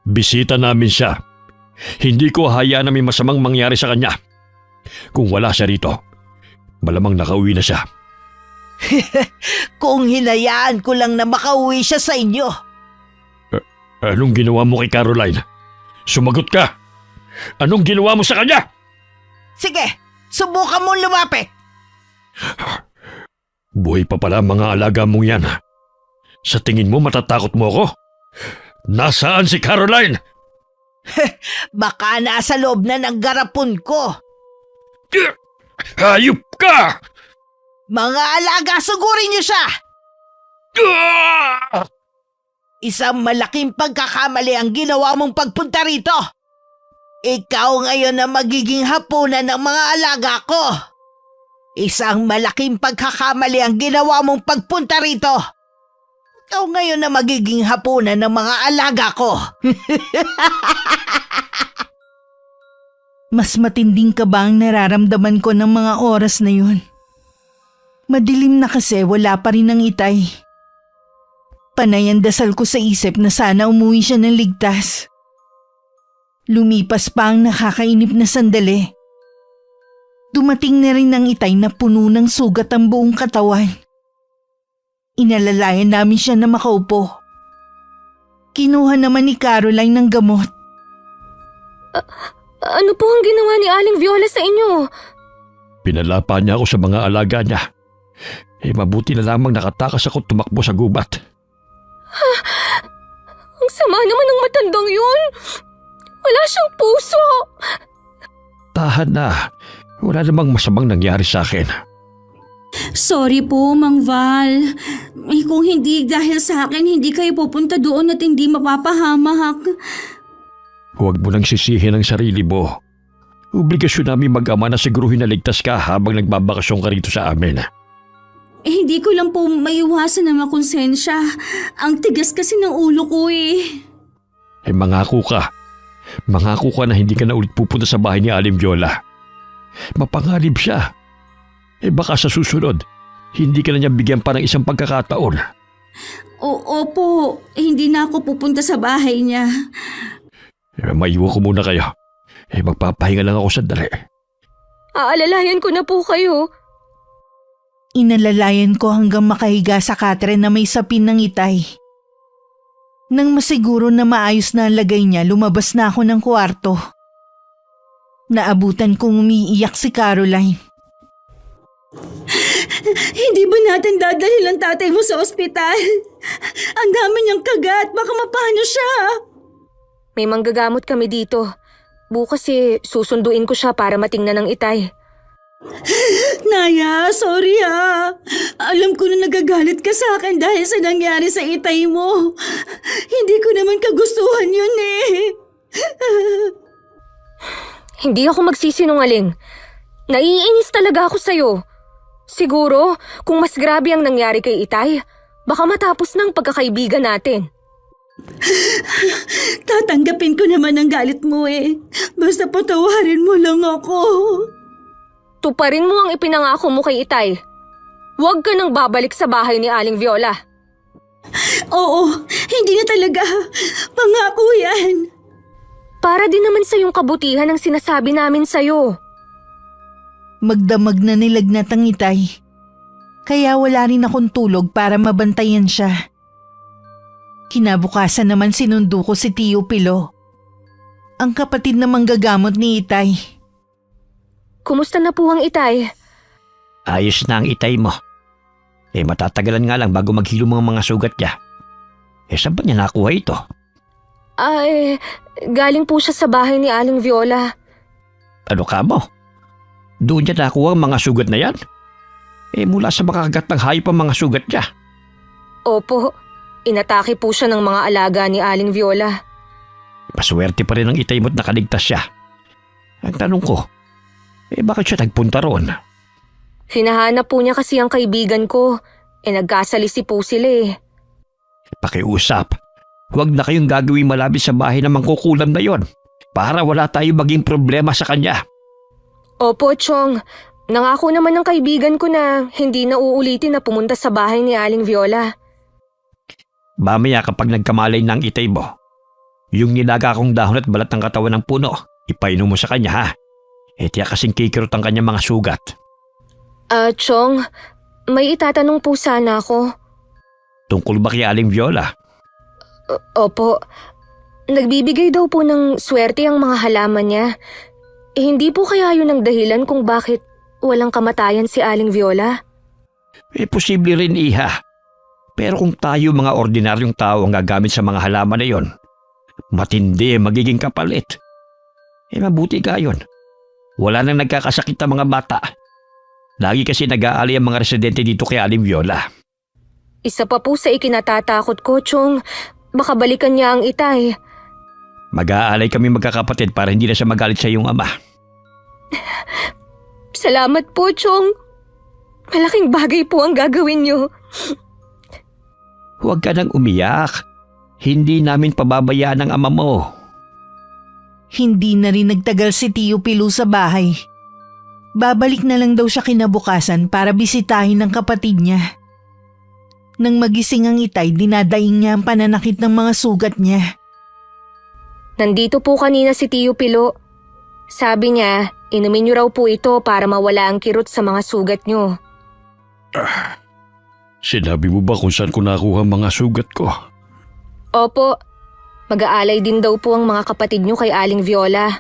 Bisita namin siya. Hindi ko hayaan na may masamang mangyari sa kanya. Kung wala siya rito, malamang nakauwi na siya. Kung hinayaan ko lang na makauwi siya sa inyo. Anong ginawa mo kay Caroline? Sumagot ka! Anong ginawa mo sa kanya? Sige, subukan mo lumapit. Buhay pa pala ang mga alaga mong yan. Sa tingin mo matatakot mo ako? Nasaan si Caroline? Baka nasa loob na ng garapon ko. Hayop ka! Mga alaga, sugurin niyo siya! Isang malaking pagkakamali ang ginawa mong pagpunta rito. Ikaw ngayon na magiging hapunan ng mga alaga ko. Isang malaking pagkakamali ang ginawa mong pagpunta rito. Ikaw ngayon na magiging hapunan ng mga alaga ko. Mas matinding kaba ang nararamdaman ko ng mga oras na yun. Madilim na kasi wala pa rin ang Itay. Panay ang dasal ko sa isip na sana umuwi siya ng ligtas. Lumipas pa ang nakakainip na sandali. Dumating na rin ang Itay na puno ng sugat ang buong katawan. Inalalayan namin siya na makaupo. Kinuha naman ni Caroline ng gamot. Ano po ang ginawa ni Aling Viola sa inyo? Pinalapa niya ako sa mga alaga niya. Mabuti na lamang nakatakas ako tumakbo sa gubat. Ang sama naman ng matandang yun. Wala siyang puso. Tahan na. Wala namang masamang nangyari sa akin. Sorry po, Mang Val. Kung hindi dahil sa akin, hindi kayo pupunta doon at hindi mapapahamak. Huwag mo nang sisihin ang sarili mo. Obligasyon namin mag-ama na siguruhin na ligtas ka habang nagbabakasyon ka rito sa amin. Hindi ko lang po maiwasan na makonsensya. Ang tigas kasi ng ulo ko Mangako ka. Mangako ka na hindi ka na ulit pupunta sa bahay ni Aling Viola. Mapangalib siya. Baka sa susunod, hindi ka na niya bigyan pa ng isang pagkakataon. Opo, hindi na ako pupunta sa bahay niya. Maiwan ko muna kayo. Magpapahinga lang ako sandali. Aalalayan ko na po kayo. Inalalayan ko hanggang makahiga sa katre na may sapin ng Itay. Nang masiguro na maayos na ang lagay niya, lumabas na ako ng kwarto. Naabutan kong umiiyak si Caroline. Hindi ba natin dadalhin ang tatay mo sa ospital? Ang dami niyang kagat, baka mapano siya. May manggagamot kami dito. Bukas susunduin ko siya para matingnan ng Itay. Naya, sorry ha. Alam ko na nagagalit ka sa akin dahil sa nangyari sa Itay mo. Hindi ko naman kagustuhan yun Hindi ako magsisinungaling. Naiinis talaga ako sa'yo. Siguro, kung mas grabe ang nangyari kay Itay, Baka matapos ng pagkakaibigan natin. Tatanggapin ko naman ang galit mo eh. Basta patawarin mo lang ako. Tuparin mo ang ipinangako mo kay Itay. Huwag ka nang babalik sa bahay ni Aling Viola. Oo, hindi na talaga. Pangako yan. Para din naman sa yung kabutihan ang sinasabi namin sa'yo. Magdamag na nilagnat ang Itay. Kaya wala rin akong tulog para mabantayan siya. Kinabukasan naman sinundo ko si Tio Pilo, ang kapatid na manggagamot ni Itay. Kumusta na po ang Itay? Ayos na ang Itay mo. Matatagalan nga lang bago maghilo mga sugat niya. Saan ba niya nakuha ito? Ay, galing po siya sa bahay ni Aling Viola. Ano ka mo? Doon niya nakuha ang mga sugat na yan? Mula sa makagat ng hayop ang mga sugat niya. Opo, inatake po siya ng mga alaga ni Aling Viola. Paswerte pa rin ang Itay mo't nakaligtas siya. Ang tanong ko, bakit siya nagpunta roon? Hinahanap po niya kasi ang kaibigan ko. Nagkasalisi po sila eh. Pakiusap, huwag na kayong gagawing malapit sa bahay na mangkukulam na yon para wala tayo maging problema sa kanya. Opo, Chong. Nangako naman ng kaibigan ko na hindi na uulitin na pumunta sa bahay ni Aling Viola. Mamaya kapag nagkamalay ng Itay mo, yung nilaga kong dahon at balat ng katawan ng puno, ipainom mo sa kanya ha. Tiyak kasing kikirot ang kanyang mga sugat. Chong, may itatanong po sana ako. Tungkol ba kay Aling Viola? Opo, nagbibigay daw po ng swerte ang mga halaman niya. Hindi po kaya yun ang dahilan kung bakit walang kamatayan si Aling Viola? Posible rin iha. Pero kung tayo mga ordinaryong tao ang gagamit sa mga halaman na yon, matindi magiging kapalit. Mabuti ka yun. Wala nang nagkakasakit ang mga bata. Lagi kasi nag-aalay ang mga residente dito kay Aling Viola. Isa pa po sa ikinatatakot ko, Chong. Baka balikan niya ang Itay. Mag-aalay kami magkakapatid para hindi na siya magalit sa iyong ama. Salamat po, Chong. Malaking bagay po ang gagawin niyo. Huwag ka nang umiyak. Hindi namin pababayaan ang ama mo. Hindi na rin nagtagal si Tio Pilo sa bahay. Babalik na lang daw siya kinabukasan para bisitahin ng kapatid niya. Nang magising ang Itay, dinadaing niya ang pananakit ng mga sugat niya. Nandito po kanina si Tio Pilo. Sabi niya, inumin niyo raw po ito para mawala ang kirot sa mga sugat niyo. Sinabi mo ba kung saan ko nakuha ang mga sugat ko? Opo, mag-aalay din daw po ang mga kapatid niyo kay Aling Viola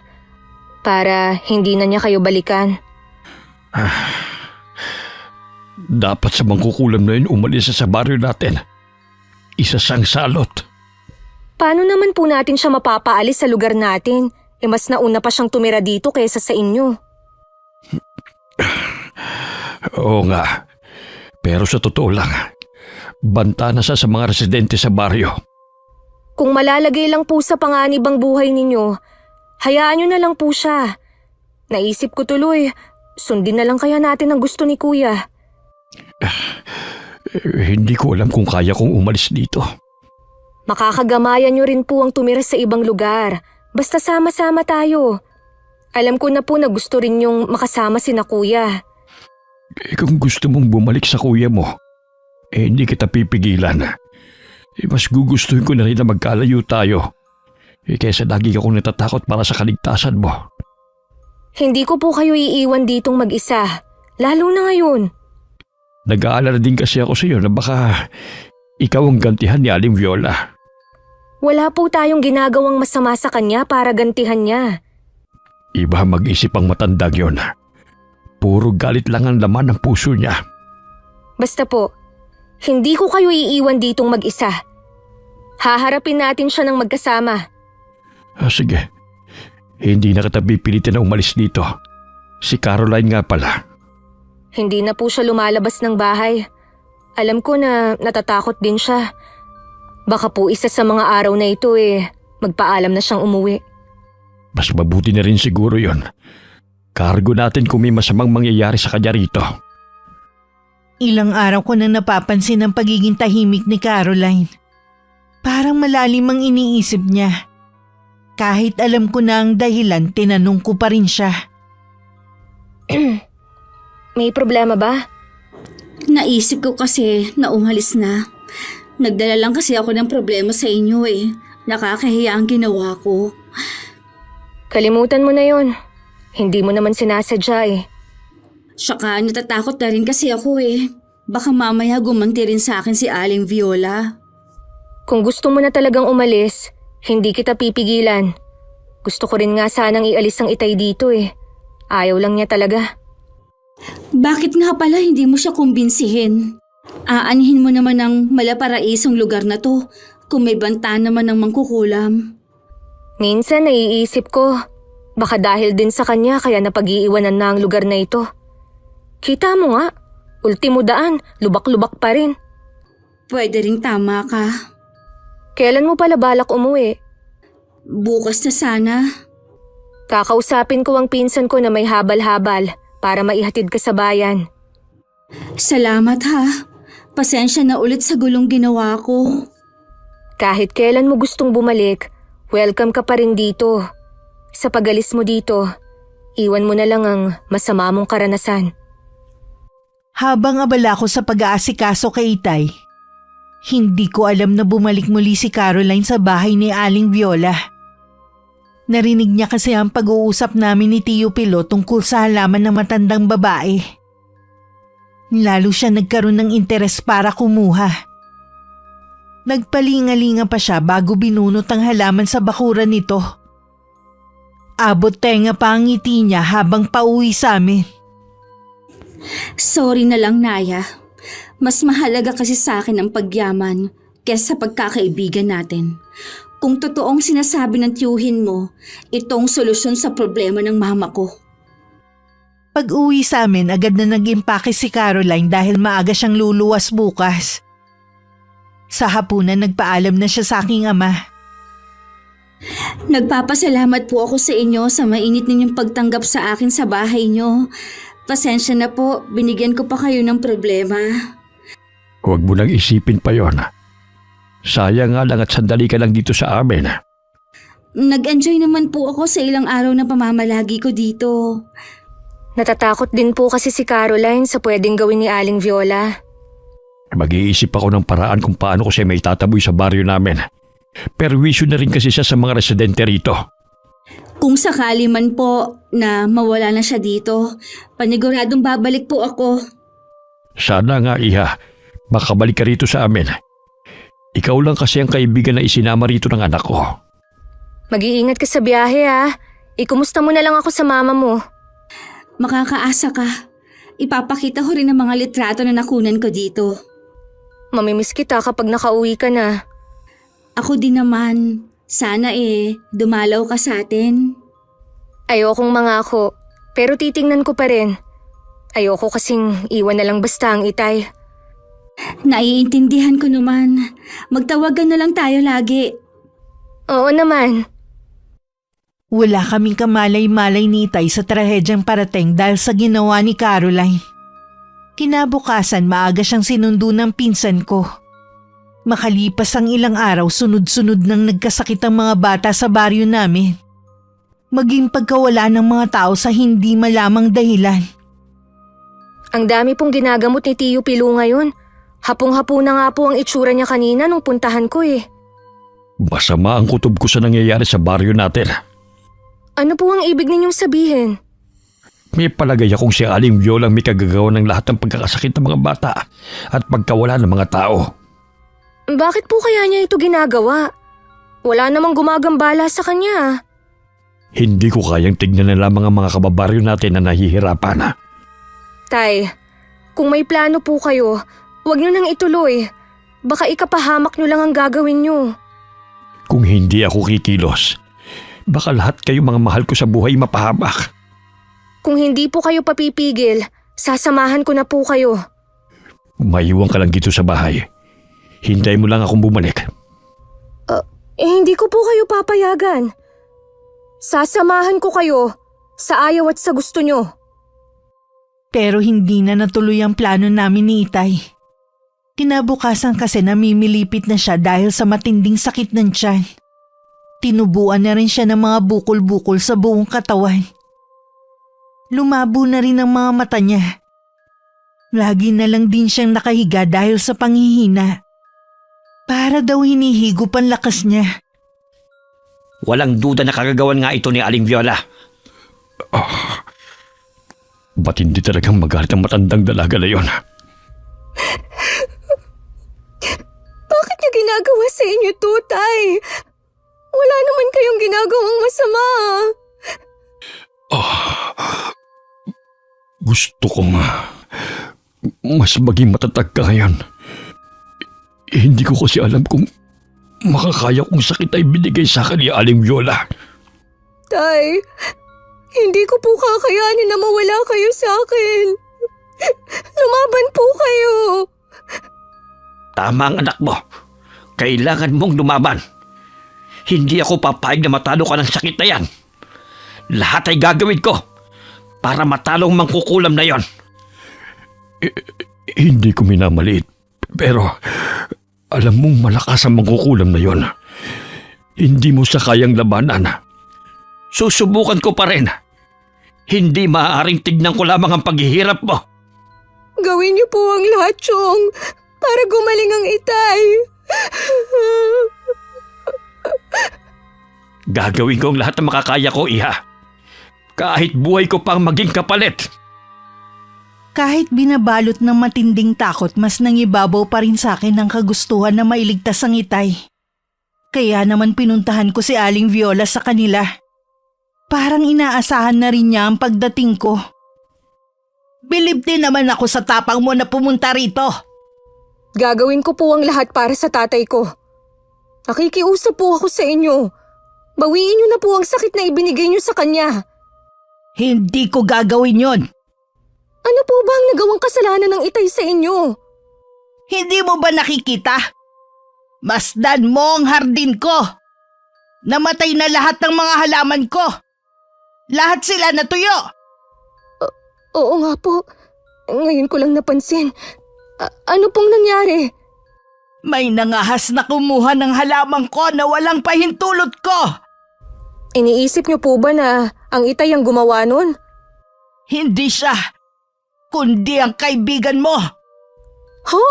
para hindi na niya kayo balikan. Dapat sa mangkukulam na yun umalis sa baryo natin. Isa siyang salot. Paano naman po natin siya mapapaalis sa lugar natin? Mas nauna pa siyang tumira dito kaysa sa inyo. Oo nga. Pero sa totoo lang, banta na siya sa mga residente sa baryo. Kung malalagay lang po sa panganib ang buhay ninyo, hayaan nyo na lang po siya. Naisip ko tuloy, sundin na lang kaya natin ang gusto ni Kuya. Hindi ko alam kung kaya kong umalis dito. Makakagamayan nyo rin po ang tumira sa ibang lugar. Basta sama-sama tayo. Alam ko na po na gusto rin yung makasama sina Kuya. Kung gusto mong bumalik sa kuya mo, hindi kita pipigilan. Mas gugustuhin ko na rin na magkalayo tayo. Kaysa lagi akong natatakot para sa kaligtasan mo. Hindi ko po kayo iiwan ditong mag-isa. Lalo na ngayon. Nag-aalala din kasi ako sa iyo na baka ikaw ang gantihan ni Aling Viola. Wala po tayong ginagawang masama sa kanya para gantihan niya. Iba mag-isip ang matandang yon. Puro galit lang ang laman ng puso niya. Basta po, hindi ko kayo iiwan ditong mag-isa. Haharapin natin siya ng magkasama. Sige, hindi na kita pipilitin na umalis dito. Si Caroline nga pala. Hindi na po siya lumalabas ng bahay. Alam ko na natatakot din siya. Baka po isa sa mga araw na ito magpaalam na siyang umuwi. Mas mabuti na rin siguro yon. Kargo natin kung may masamang mangyayari sa kanya rito. Ilang araw ko nang napapansin ang pagiging tahimik ni Caroline. Parang malalim ang iniisip niya. Kahit alam ko na ang dahilan, tinanong ko pa rin siya. May problema ba? Naisip ko kasi na umalis na. Nagdala lang kasi ako ng problema sa inyo eh. Nakakahiya ang ginawa ko. Kalimutan mo na yon. Hindi mo naman sinasadya eh. Saka natatakot na rin kasi ako eh. Baka mamaya gumanti rin sa akin si Aling Viola. Kung gusto mo na talagang umalis, hindi kita pipigilan. Gusto ko rin nga sanang ialis ang Itay dito eh. Ayaw lang niya talaga. Bakit nga pala hindi mo siya kumbinsihin? Aanhin mo naman ng malaparaisong lugar na to kung may banta naman ng mangkukulam. Minsan naiisip ko, baka dahil din sa kanya kaya napag-iiwanan na ang lugar na ito. Kita mo nga, ultimo daan, lubak-lubak pa rin. Pwede ring tama ka. Kailan mo pala balak umuwi? Bukas na sana. Kakausapin ko ang pinsan ko na may habal-habal para maihatid ka sa bayan. Salamat ha. Pasensya na ulit sa gulong ginawa ko. Kahit kailan mo gustong bumalik, welcome ka pa rin dito. Sa pagalis mo dito, iwan mo na lang ang masama mong karanasan. Habang abala ko sa pag-aasikaso kay Itay, hindi ko alam na bumalik muli si Caroline sa bahay ni Aling Viola. Narinig niya kasi ang pag-uusap namin ni Tio Pilo tungkol sa halaman ng matandang babae. Lalo siya nagkaroon ng interes para kumuha. Nagpalingalinga pa siya bago binunot ang halaman sa bakuran nito. Abot tenga pa ang ngiti niya habang pauwi sa amin. Sorry na lang, Naya. Mas mahalaga kasi sa akin ang pagyaman kaysa sa pagkakaibigan natin. Kung totoong sinasabi ng tiyuhin mo, itong solusyon sa problema ng mama ko. Pag-uwi sa amin, agad na nag-impake si Caroline dahil maaga siyang luluwas bukas. Sa hapunan, nagpaalam na siya sa aking ama. Nagpapasalamat po ako sa inyo sa mainit ninyong pagtanggap sa akin sa bahay nyo. Pasensya na po, binigyan ko pa kayo ng problema. Huwag mo nang isipin pa yon. Sayang nga lang at sandali ka lang dito sa amin. Nag-enjoy naman po ako sa ilang araw na pamamalagi ko dito. Natatakot din po kasi si Caroline sa pwedeng gawin ni Aling Viola. Mag-iisip ako ng paraan kung paano ko siya may tataboy sa baryo namin. Perwisyo na rin kasi siya sa mga residente rito. Kung sakali man po na mawala na siya dito, paniguradong babalik po ako. Sana nga, Iha, makabalik ka rito sa amin. Ikaw lang kasi ang kaibigan na isinama rito ng anak ko. Mag-iingat ka sa biyahe ha. Ikumusta mo na lang ako sa mama mo. Makakaasa ka. Ipapakita ko rin ang mga litrato na nakunan ko dito. Mamimiss kita kapag nakauwi ka na. Ako din naman. Sana dumalaw ka sa atin. Ayokong mangako, pero titingnan ko pa rin. Ayoko kasing iwan na lang basta ang Itay. Naiintindihan ko naman. Magtawagan na lang tayo lagi. Oo naman. Wala kaming kamalay-malay ni Itay sa trahedyang parating dahil sa ginawa ni Caroline. Kinabukasan, maaga siyang sinundo ng pinsan ko. Makalipas ang ilang araw, sunod-sunod nang nagkasakit ang mga bata sa baryo namin. Maging pagkawala ng mga tao sa hindi malamang dahilan. Ang dami pong ginagamot ni Tio Pilo ngayon. Hapong-hapo na nga po ang itsura niya kanina nung puntahan ko eh. Masama ang kutob ko sa nangyayari sa baryo natin. Ano po ang ibig ninyong sabihin? May palagay akong si Aling Viola ang may kagagawa ng lahat ng pagkakasakit ng mga bata at pagkawala ng mga tao. Bakit po kaya niya ito ginagawa? Wala namang gumagambala sa kanya. Hindi ko kayang tignan na lamang ang mga kababaryo natin na nahihirapan. Tay, kung may plano po kayo, huwag niyo nang ituloy. Baka ikapahamak niyo lang ang gagawin niyo. Kung hindi ako kikilos, baka lahat kayo mga mahal ko sa buhay mapahamak. Kung hindi po kayo papipigil, sasamahan ko na po kayo. Maiwan ka lang dito sa bahay. Hintay mo lang akong bumalik. Hindi ko po kayo papayagan. Sasamahan ko kayo sa ayaw at sa gusto nyo. Pero hindi na natuloy ang plano namin ni Itay. Kinabukasan kasi namimilipit na siya dahil sa matinding sakit ng tiyan. Tinubuan na rin siya ng mga bukol-bukol sa buong katawan. Lumabo na rin ang mga mata niya. Lagi na lang din siyang nakahiga dahil sa panghihina. Para daw hinihigop ang lakas niya. Walang duda na kagagawan nga ito ni Aling Viola. Ba't hindi talagang magalit ang matandang dalaga na yon? Bakit niyo ginagawa sa inyo to, Tay? Wala naman kayong ginagawang masama. Gusto kong mas maging matatag ka ngayon. Hindi ko kasi alam kung makakaya kong sakit ay binigay sa akin ni Aling Viola. Tay, hindi ko po kakayanin na mawala kayo sa akin. Lumaban po kayo. Tama ang anak mo. Kailangan mong lumaban. Hindi ako papayag na matalo ka ng sakit na yan. Lahat ay gagawin ko para matalo ang mangkukulam na yon. Hindi ko minamaliit, pero alam mong malakas ang mangkukulam na yon. Hindi mo siya kayang labanan. Susubukan ko pa rin. Hindi maaaring tignan ko lamang ang paghihirap mo. Gawin niyo po ang lahat, Chong, para gumaling ang Itay. Gagawin ko ang lahat ng makakaya ko, Iha. Kahit buhay ko pang maging kapalit. Kahit binabalot ng matinding takot, mas nangibabaw pa rin sa akin ang kagustuhan na mailigtas ang Itay. Kaya naman pinuntahan ko si Aling Viola sa kanila. Parang inaasahan na rin niya ang pagdating ko. Bilib din naman ako sa tapang mo na pumunta rito. Gagawin ko po ang lahat para sa tatay ko. Nakikiusap po ako sa inyo. Bawiin niyo na po ang sakit na ibinigay niyo sa kanya. Hindi ko gagawin yon. Ano po ba ang nagawang kasalanan ng Itay sa inyo? Hindi mo ba nakikita? Masdan mo ang hardin ko. Namatay na lahat ng mga halaman ko. Lahat sila natuyo. Oo nga po. Ngayon ko lang napansin. Ano pong nangyari? May nangahas na kumuha ng halaman ko na walang pahintulot ko. Iniisip niyo po ba na ang Itay ang gumawa nun? Hindi siya, kundi ang kaibigan mo. Ho?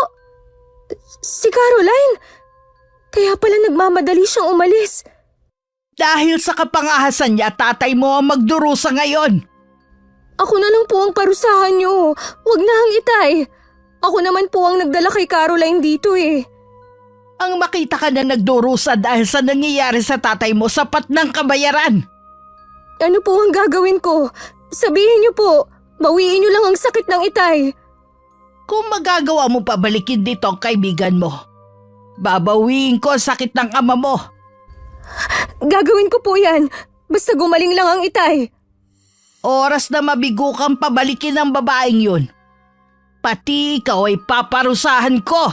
Si Caroline? Kaya pala nagmamadali siyang umalis. Dahil sa kapangahasan niya, tatay mo ang magdurusa ngayon. Ako na lang po ang parusahan niyo. Huwag na ang Itay. Ako naman po ang nagdala kay Caroline dito eh. Ang makita ka na nagdurusa dahil sa nangyayari sa tatay mo, sapat ng kabayaran. Ano po ang gagawin ko? Sabihin niyo po, bawiin niyo lang ang sakit ng Itay. Kung magagawa mo pabalikin dito ang kaibigan mo, babawiin ko ang sakit ng ama mo. Gagawin ko po yan. Basta gumaling lang ang Itay. Oras na mabigo kang pabalikin ang babaeng yun. Pati ikaw ay paparusahan ko.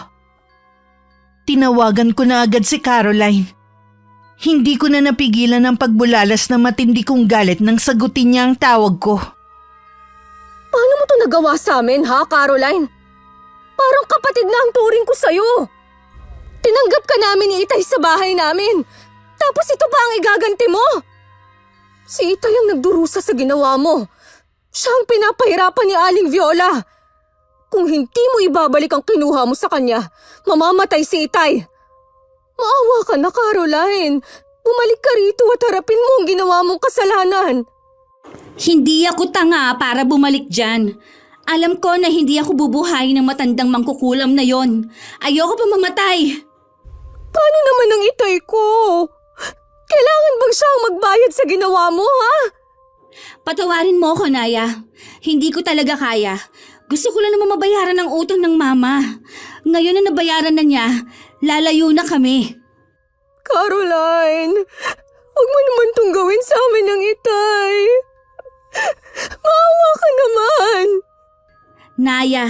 Tinawagan ko na agad si Caroline. Hindi ko na napigilan ang pagbulalas na matindi kong galit nang sagutin niya ang tawag ko. Paano mo to nagawa sa amin, ha, Caroline? Parang kapatid na ang turing ko sa'yo. Tinanggap ka namin ni Itay sa bahay namin. Tapos ito pa ang igaganti mo? Si Itay ang nagdurusa sa ginawa mo. Siya ang pinapahirapan ni Aling Viola. Kung hindi mo ibabalik ang kinuha mo sa kanya, mamamatay si Itay. Maawa ka na, Caroline. Bumalik ka rito at harapin mo ang ginawa mong kasalanan. Hindi ako tanga para bumalik dyan. Alam ko na hindi ako bubuhayin ng matandang mangkukulam na yon. Ayoko pa mamatay. Paano naman ang Itay ko? Kailangan bang siyang magbayad sa ginawa mo, ha? Patawarin mo ako, Naya. Hindi ko talaga kaya. Gusto ko lang naman mabayaran ang utang ng mama. Ngayon na nabayaran na niya, lalayo na kami. Caroline, huwag mo naman tong gawin sa amin ng Itay. Maawa ka naman. Naya,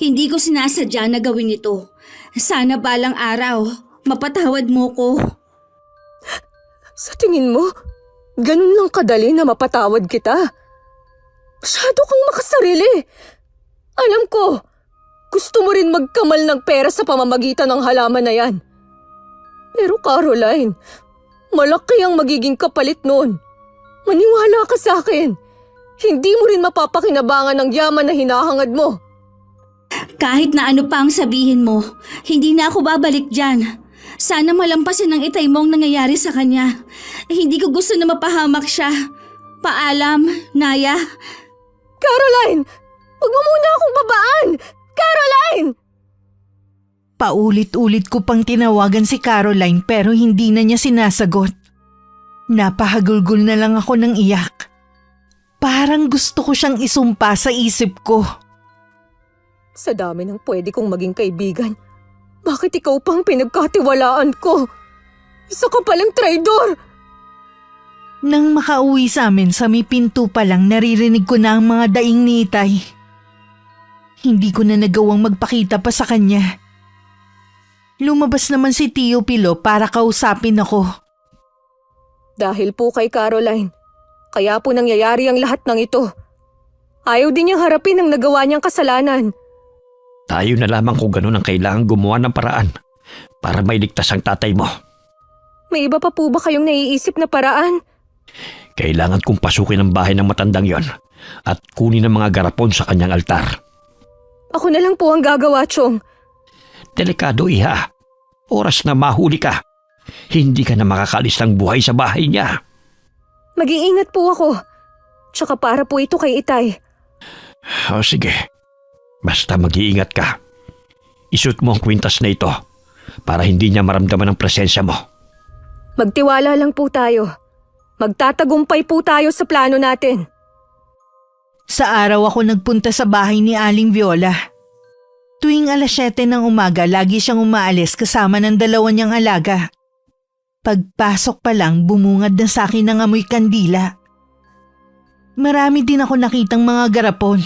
hindi ko sinasadya na gawin ito. Sana balang araw, mapatawad mo ko. Sa tingin mo, ganun lang kadali na mapatawad kita? Masyado kang makasarili. Alam ko, gusto mo rin magkamal ng pera sa pamamagitan ng halaman na yan. Pero Caroline, malaki ang magiging kapalit noon. Maniwala ka sa akin. Hindi mo rin mapapakinabangan ng yaman na hinahangad mo. Kahit na ano pa ang sabihin mo, hindi na ako babalik dyan. Sana malampasin ng itay mo ang nangyayari sa kanya. Hindi ko gusto na mapahamak siya. Paalam, Naya. Caroline! Huwag mo muna akong babaan! Caroline! Paulit-ulit ko pang tinawagan si Caroline pero hindi na niya sinasagot. Napahagulgol na lang ako ng iyak. Parang gusto ko siyang isumpa sa isip ko. Sa dami ng pwede kong maging kaibigan, bakit ikaw pang pinagkatiwalaan ko? Isa ka palang traidor! Nang makauwi sa amin sa may pinto pa lang naririnig ko na ang mga daing ni Itay. Hindi ko na nagawang magpakita pa sa kanya. Lumabas naman si Tio Pilo para kausapin ako. Dahil po kay Caroline, kaya po nangyayari ang lahat ng ito. Ayaw din niyang harapin ang nagawa niyang kasalanan. Tayo na lamang kung gano'n ang kailangan gumawa ng paraan para mailigtas ang tatay mo. May iba pa po ba kayong naiisip na paraan? Kailangan kong pasukin ang bahay ng matandang yon at kunin ang mga garapon sa kanyang altar. Ako na lang po ang gagawa, Chong. Delikado, iha. Oras na mahuli ka. Hindi ka na makakalis ng buhay sa bahay niya. Mag-iingat po ako. Tsaka para po ito kay Itay. O sige, basta mag-iingat ka. Isuot mo ang kwintas na ito para hindi niya maramdaman ang presensya mo. Magtiwala lang po tayo. Magtatagumpay po tayo sa plano natin. Sa araw ako nagpunta sa bahay ni Aling Viola. Tuwing 7:00 ng umaga lagi siyang umaalis kasama ng 2 niyang alaga. Pagpasok pa lang bumungad na sa akin ng amoy kandila. Marami din ako nakitang mga garapon.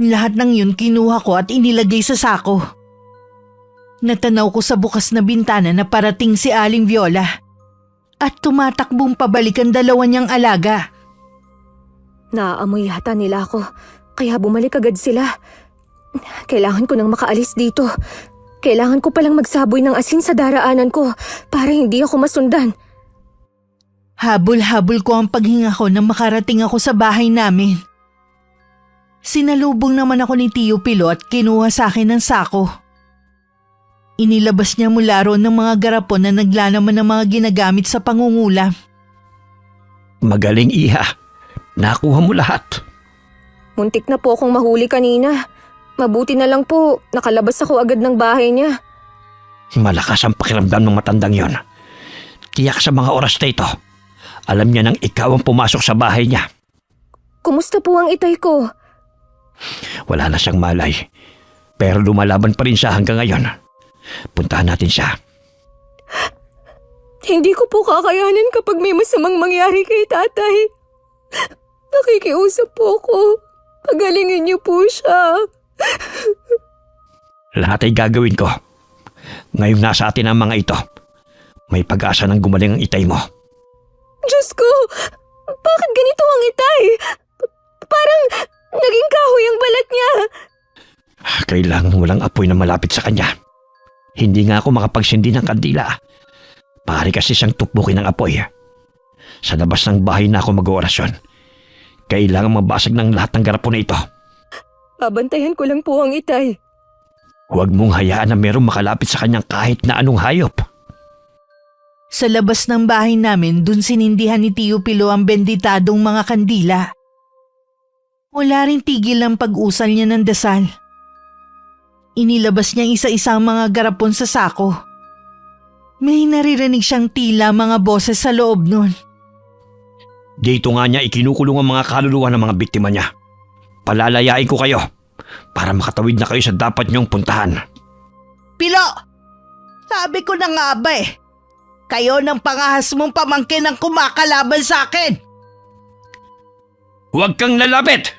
Lahat ng yun kinuha ko at inilagay sa sako. Natanaw ko sa bukas na bintana na parating si Aling Viola at tumatakbong pabalik ang 2 niyang alaga. Naaamoy yata nila ako, kaya bumalik agad sila. Kailangan ko nang makaalis dito. Kailangan ko palang magsaboy ng asin sa daraanan ko para hindi ako masundan. Habol-habol ko ang paghinga ko nang makarating ako sa bahay namin. Sinalubong naman ako ni Tio Pilo at kinuha sa akin ng sako. Inilabas niya mula roon ng mga garapon na naglalaman ng mga ginagamit sa pangungulam. Magaling, iha. Nakuha mo lahat. Muntik na po akong mahuli kanina. Mabuti na lang po, nakalabas ako agad ng bahay niya. Malakas ang pakiramdam ng matandang yon. Tiyak sa mga oras na ito. Alam niya nang ikaw ang pumasok sa bahay niya. Kumusta po ang Itay ko? Wala na siyang malay. Pero lumalaban pa rin siya hanggang ngayon. Puntahan natin siya. Hindi ko po kakayanin kapag may masamang mangyari kay tatay. Nakikiusap po ako. Pagalingin niyo po siya. Lahat ay gagawin ko. Ngayong nasa atin ang mga ito, may pag-asa ng gumaling ang Itay mo. Diyos ko! Bakit ganito ang Itay? Parang naging kahoy ang balat niya. Kailangan walang apoy na malapit sa kanya. Hindi nga ako makapagsindi ng kandila. Pari kasi siyang tukbukin ng apoy. Sa labas ng bahay na ako mag-oorasyon. Kailangan mabasag ng lahat ng garapon na ito. Babantayan ko lang po ang Itay. Huwag mong hayaan na merong makalapit sa kanyang kahit na anong hayop. Sa labas ng bahay namin, dun sinindihan ni Tio Pilo ang benditadong mga kandila. Wala rin tigil ang pag-usal niya ng dasal. Inilabas niya isa-isa ang mga garapon sa sako. May naririnig siyang tila mga boses sa loob nun. Dito nga niya ikinukulong ang mga kaluluwa ng mga biktima niya. Palalayain ko kayo para makatawid na kayo sa dapat niyong puntahan. Pilo! Sabi ko na nga ba eh. Kayo ng pangahas mong pamangkin ang kumakalaban sa akin. Huwag kang lalapit!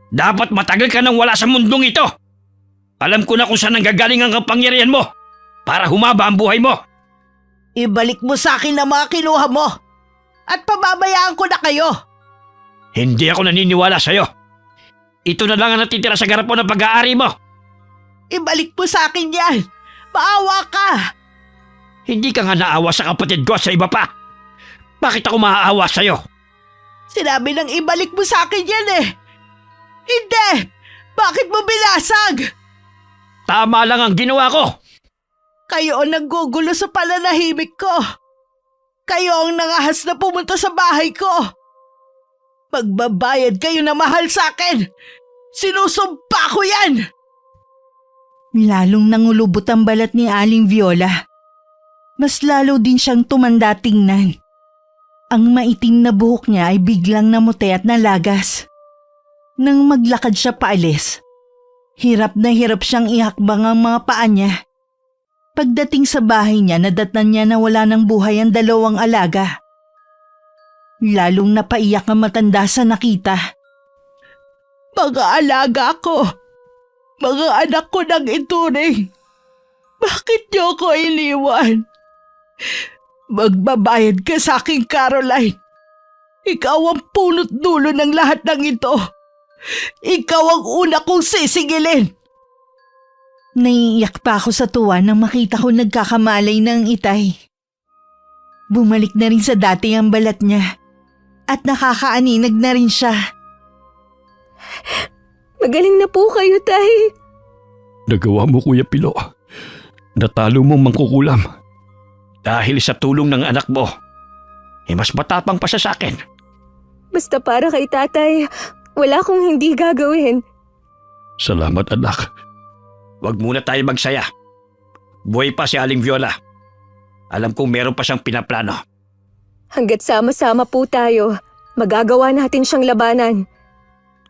Dapat matagal ka nang wala sa mundong ito. Alam ko na kung saan nanggagaling ang kapangyarihan mo para humaba ang buhay mo. Ibalik mo sa akin ang mga kinuha mo at pababayaan ko na kayo. Hindi ako naniniwala sa'yo. Ito na lang ang natitira sa garap mo ng pag-aari mo. Ibalik mo sa akin yan! Maawa ka! Hindi ka nga naawa sa kapatid ko at sa iba pa. Bakit ako maaawa sa'yo? Sinabi nang ibalik mo sa akin yan eh! Hindi! Bakit mo binasag? Tama lang ang ginawa ko. Kayo ang nanggugulo sa pananahimik ko. Kayo ang nangahas na pumunta sa bahay ko. Magbabayad kayo na mahal sa akin. Sinusumpa ko yan! Lalong nangulubot ang balat ni Aling Viola. Mas lalo din siyang tumanda tingnan. Ang maitim na buhok niya ay biglang namuti at nalagas. Nang maglakad siya paalis, hirap na hirap siyang ihakbang ang mga paa niya. Pagdating sa bahay niya, nadatnan niya na wala ng buhay ang 2 alaga. Lalong napaiyak ang matanda sa nakita. Mga alaga ko, mga anak ko nang ituring. Bakit niyo ko iniwan? Magbabayad ka sa akin, Caroline. Ikaw ang punot dulo ng lahat ng ito. Ikaw ang una kong sisingilin. Naiiyak pa ako sa tuwa nang makita ko nagkakamalay ng itay. Bumalik na rin sa dati ang balat niya at nakakaaninag na rin siya. Magaling na po kayo, Tay. Nagawa mo, Kuya Pilo. Natalo mo mangkukulam. Dahil sa tulong ng anak mo, mas matapang pa siya sa akin. Basta para kay Tatay, wala akong hindi gagawin. Salamat, anak. Huwag muna tayo magsaya. Buhay pa si Aling Viola. Alam kong meron pa siyang pinaplano. Hanggat sama-sama po tayo, magagawa natin siyang labanan.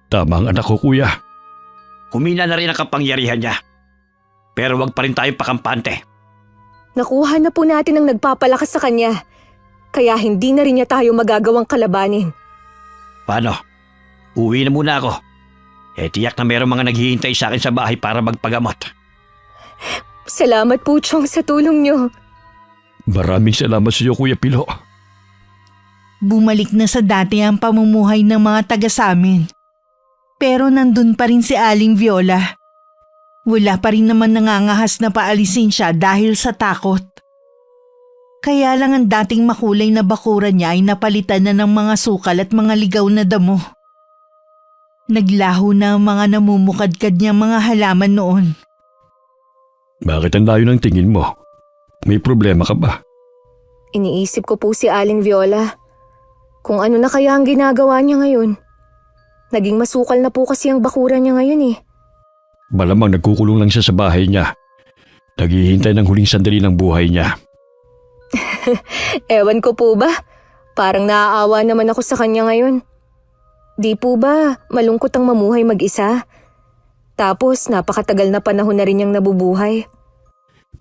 Tama ang anak ko, Kuya. Humina na rin ang kapangyarihan niya. Pero wag pa rin tayo pakampante. Nakuha na po natin ang nagpapalakas sa kanya. Kaya hindi na rin niya tayo magagawang kalabanin. Paano? Uwi na muna ako. Tiyak na meron mga naghihintay sa akin sa bahay para magpagamot. Salamat po, Chong, sa tulong niyo. Maraming salamat sa iyo, Kuya Pilo. Bumalik na sa dati ang pamumuhay ng mga taga-samin. Pero nandun pa rin si Aling Viola. Wala pa rin naman nangangahas na paalisin siya dahil sa takot. Kaya lang ang dating makulay na bakuran niya ay napalitan na ng mga sukal at mga ligaw na damo. Naglaho na ang mga namumukadkad niyang mga halaman noon. Bakit ang layo ng tingin mo? May problema ka ba? Iniisip ko po si Aling Viola. Kung ano na kaya ang ginagawa niya ngayon. Naging masukal na po kasi ang bakuran niya ngayon eh. Malamang nagkukulong lang siya sa bahay niya. Naghihintay ng huling sandali ng buhay niya. Ewan ko po ba? Parang naaawa naman ako sa kanya ngayon. Di po ba malungkot ang mamuhay mag-isa? Tapos napakatagal na panahon na rin niyang nabubuhay.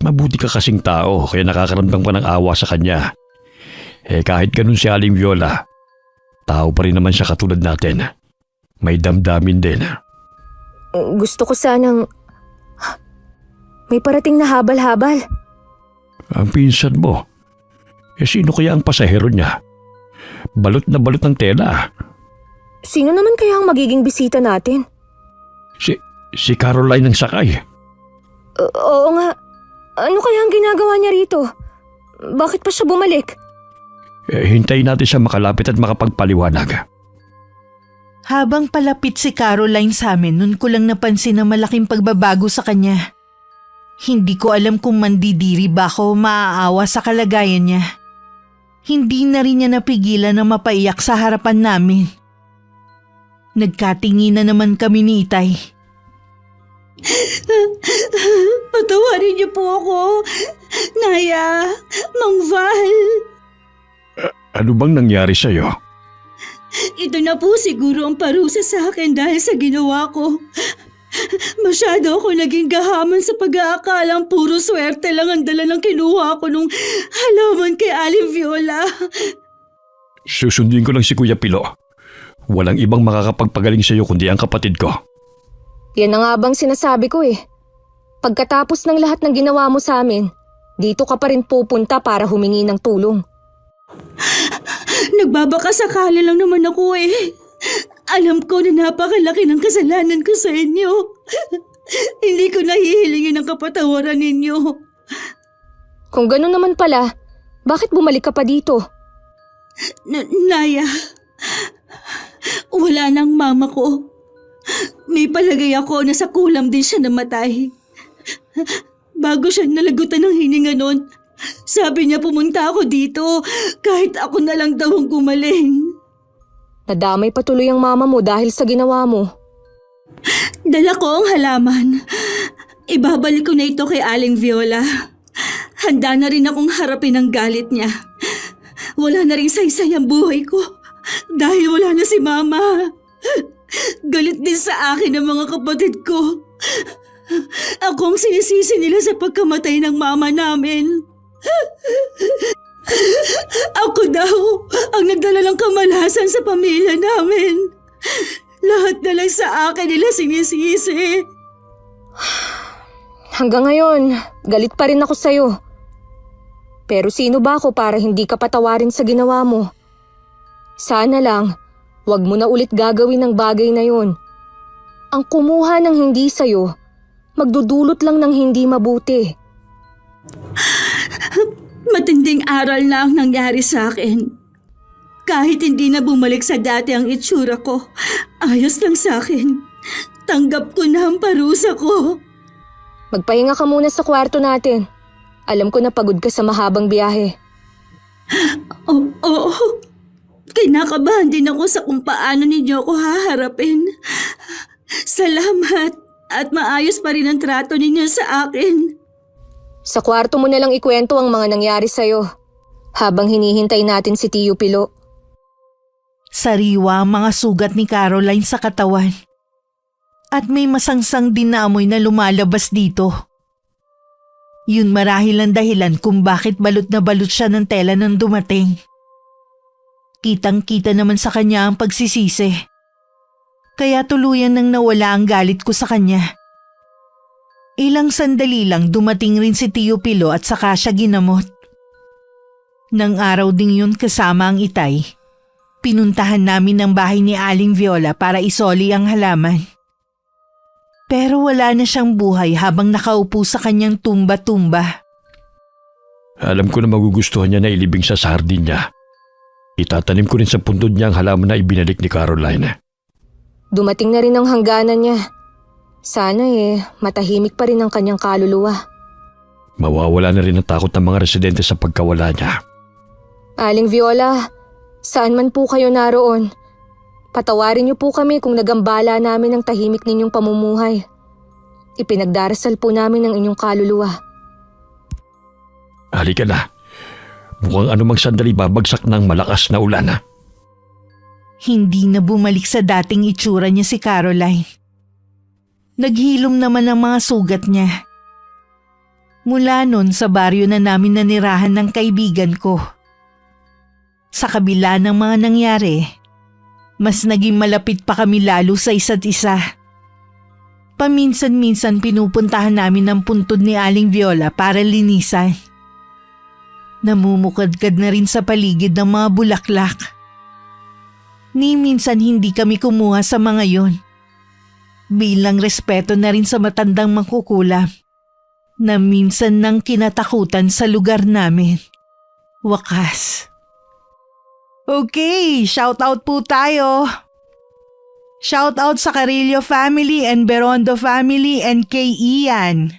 Mabuti ka kasing tao kaya nakakaramdam ka ng awa sa kanya. Kahit ganun si Aling Viola, tao pa rin naman siya katulad natin. May damdamin din. Gusto ko sanang... May parating na habal-habal. Ang pinsan mo, sino kaya ang pasahero niya? Balot na balot ng tela. Sino naman kaya ang magiging bisita natin? Si Caroline ang sakay. Oo nga. Ano kaya ang ginagawa niya rito? Bakit pa siya bumalik? Hintayin natin siya makalapit at makapagpaliwanag. Habang palapit si Caroline sa amin, nun ko lang napansin na malaking pagbabago sa kanya. Hindi ko alam kung mandidiri ba ako o maaawa sa kalagayan niya. Hindi na rin niya napigilan na mapaiyak sa harapan namin. Nagkatingin na naman kami ni Itay. Patawarin niyo po ako. Naya, Mang Val. Ano bang nangyari sa'yo? Ito na po siguro ang parusa sa akin dahil sa ginawa ko. Masyado ako naging gahaman sa pag-aakalang puro swerte lang ang dala ng kinuha ko nung halaman kay Aling Viola. Susundin ko lang si Kuya Pilo. Walang ibang makakapagpagaling sa'yo kundi ang kapatid ko. Yan na nga bang sinasabi ko eh. Pagkatapos ng lahat ng ginawa mo sa amin, dito ka pa rin pupunta para humingi ng tulong. Nagbabaka sakali lang naman ako eh. Alam ko na napakalaki ng kasalanan ko sa inyo. Hindi ko nahihilingin ang kapatawaran ninyo. Kung gano'n naman pala, bakit bumalik ka pa dito? Naya, wala nang mama ko. May palagay ako na sa kulam din siya namatay. Bago siya nalagutan ng hininga noon, sabi niya pumunta ako dito kahit ako na lang daw ang gumaling. Nadamay patuloy ang mama mo dahil sa ginawa mo. Dala ko ang halaman. Ibabalik ko na ito kay Aling Viola. Handa na rin akong harapin ang galit niya. Wala na rin saysay ang buhay ko dahil wala na si Mama. Galit din sa akin ang mga kapatid ko. Ako ang sinisisi nila sa pagkamatay ng mama namin. Ako daw ang nagdala ng kamalasan sa pamilya namin. Lahat na lang sa akin nila sinisisi. Hanggang ngayon, galit pa rin ako sa'yo. Pero sino ba ako para hindi ka patawarin sa ginawa mo? Sana lang, wag mo na ulit gagawin ang bagay na yun. Ang kumuha ng hindi sa'yo, magdudulot lang ng hindi mabuti. Matinding aral na ang nangyari sa akin. Kahit hindi na bumalik sa dati ang itsura ko, ayos lang sa akin. Tanggap ko na ang parusa ko. Magpahinga ka muna sa kwarto natin. Alam ko na pagod ka sa mahabang biyahe. Oo. Kinakabahan din ako sa kung paano ninyo ako haharapin. Salamat at maayos pa rin ang trato ninyo sa akin. Sa kwarto mo na lang ikwento ang mga nangyari sa'yo habang hinihintay natin si Tio Pilo. Sariwa ang mga sugat ni Caroline sa katawan. At may masangsang din na amoy na lumalabas dito. Yun marahil ang dahilan kung bakit balot na balot siya ng tela nang dumating. Kitang-kita naman sa kanya ang pagsisisi. Kaya tuluyan nang nawala ang galit ko sa kanya. Ilang sandali lang dumating rin si Tio Pilo at saka siya ginamot. Nang araw ding yun kasama ang itay, pinuntahan namin ang bahay ni Aling Viola para isoli ang halaman. Pero wala na siyang buhay habang nakaupo sa kanyang tumba-tumba. Alam ko na magugustuhan niya na ilibing sa sardin niya. Itatanim ko rin sa puntod niya ang halaman na ibinalik ni Caroline. Dumating na rin ang hangganan niya. Sana matahimik pa rin ang kanyang kaluluwa. Mawawala na rin ang takot ng mga residente sa pagkawala niya. Aling Viola, saan man po kayo naroon, patawarin niyo po kami kung nagambala namin ang tahimik ninyong pamumuhay. Ipinagdarasal po namin ang inyong kaluluwa. Halika na. Mukhang anumang sandali babagsak ng malakas na ulan. Hindi na bumalik sa dating itsura niya si Caroline. Naghilom naman ang mga sugat niya. Mula nun sa baryo na namin nanirahan ng kaibigan ko. Sa kabila ng mga nangyari, mas naging malapit pa kami lalo sa isa't isa. Paminsan-minsan pinupuntahan namin ang puntod ni Aling Viola para linisan. Namumukadkad na rin sa paligid ng mga bulaklak. Ni minsan hindi kami kumuha sa mga yon. Bilang respeto na rin sa matandang mangkukulam na minsan nang kinatakutan sa lugar namin. Wakas. Okay, shout out po tayo. Shout out sa Carillo family and Berondo family and kay Ian.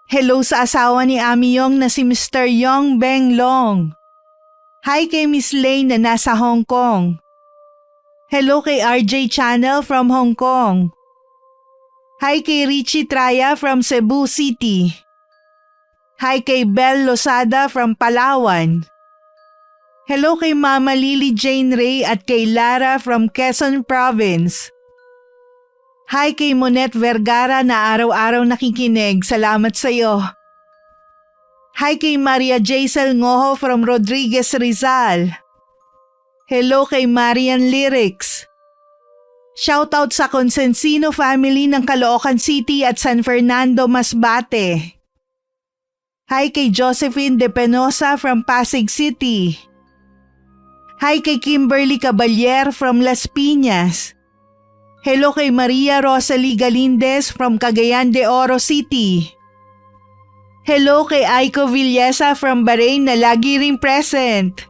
Hello sa asawa ni Ami Yong na si Mr. Yong Beng Long. Hi kay Miss Lane na nasa Hong Kong. Hello kay RJ Channel from Hong Kong. Hi kay Richie Traya from Cebu City. Hi kay Belle Losada from Palawan. Hello kay Mama Lily Jane Ray at kay Lara from Quezon Province. Hi kay Monette Vergara na araw-araw nakikinig. Salamat sa iyo. Hi kay Maria Jaisel Ngoho from Rodriguez Rizal. Hello kay Marian Lyrics. Shoutout sa Consensino family ng Caloocan City at San Fernando, Masbate. Hi kay Josephine De Penosa from Pasig City. Hi kay Kimberly Caballero from Las Piñas. Hello kay Maria Rosalie Galindez from Cagayan de Oro City. Hello kay Aiko Villesa from Bahrain na lagi ring present.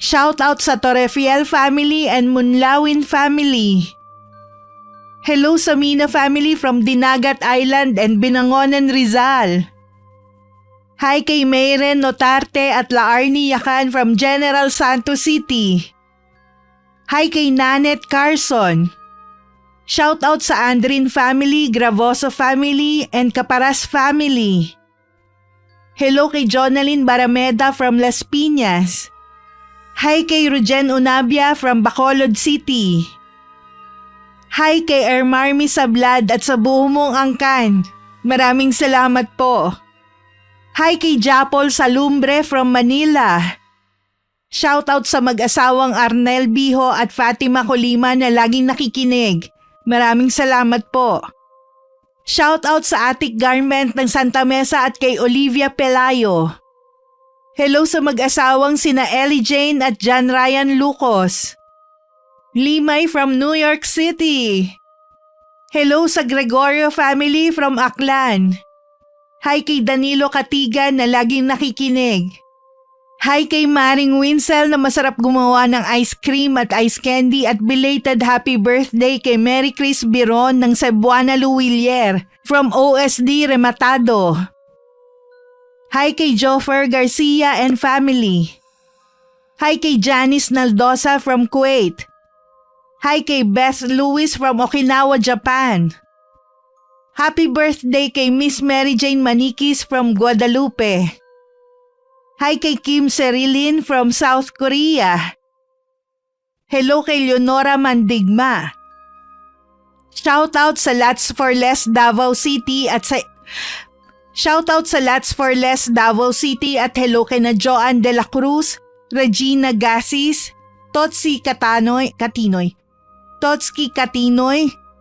Shout out sa Torrefiel family and Munlawin family. Hello sa Mina family from Dinagat Island and Binangonan, Rizal. Hi kay Mayren Notarte at Laarni Yakan from General Santos City. Hi kay Nanet Carson. Shout out sa Andrin family, Gravoso family, and Caparas family. Hello kay Jonalyn Barameda from Las Piñas. Hi kay Rujen Unabia from Bacolod City. Hi kay Ermarmi Sablad at sa buo mong angkan. Maraming salamat po. Hi kay Japol Salumbre from Manila. Shout out sa mag-asawang Arnel Biho at Fatima Colima na laging nakikinig. Maraming salamat po. Shout out sa Atik Garment ng Santa Mesa at kay Olivia Pelayo. Hello sa mag-asawang sina Ellie Jane at John Ryan Lucas. Limay from New York City. Hello sa Gregorio family from Aklan. Hi kay Danilo Katigan na laging nakikinig. Hi kay Maring Winsel na masarap gumawa ng ice cream at ice candy at belated happy birthday kay Mary Chris Biron ng Cebuana Luwilier from OSD Rematado. Hi kay Joffer Garcia and family. Hi kay Janice Naldosa from Kuwait. Hi kay Beth Lewis from Okinawa, Japan. Happy birthday kay Miss Mary Jane Manikis from Guadalupe. Hi kay Kim Serilin from South Korea. Hello kay Leonora Mandigma. Shout out sa Lats for Less Davao City at hello kay na Joan De La Cruz, Regina Gasis, Totsi Katinoy,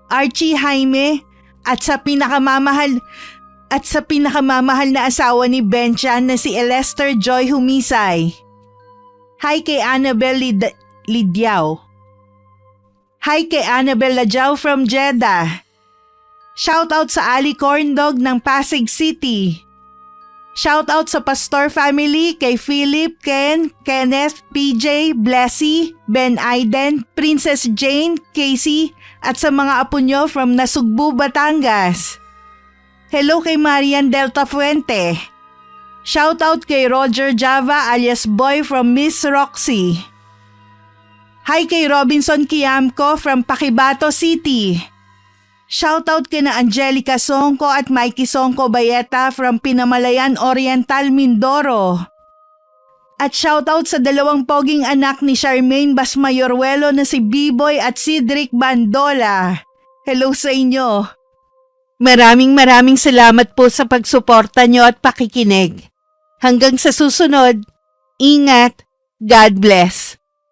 Archie Jaime at sa pinakamamahal na asawa ni Benchan na si Elester Joy Humisay. Hi kay Annabel Lidiao. Hi kay Annabel Lajao from Jeddah. Shout out sa Ali Corndog ng Pasig City. Shout out sa Pastor family kay Philip, Ken, Kenneth, PJ, Blessy, Ben Aiden, Princess Jane, Casey at sa mga apo nyo from Nasugbu, Batangas. Hello kay Marian Delta Fuente. Shout out kay Roger Java alias Boy from Miss Roxy. Hi kay Robinson Kiamco from Paquibato City. Shout out kay na Angelica Songko at Mikey Songko Bayeta from Pinamalayan Oriental, Mindoro. At shout out sa dalawang poging anak ni Charmaine Basmayoruelo na si B-Boy at Cedric Bandola. Hello sa inyo. Maraming salamat po sa pagsuporta nyo at pakikinig. Hanggang sa susunod, ingat, God bless.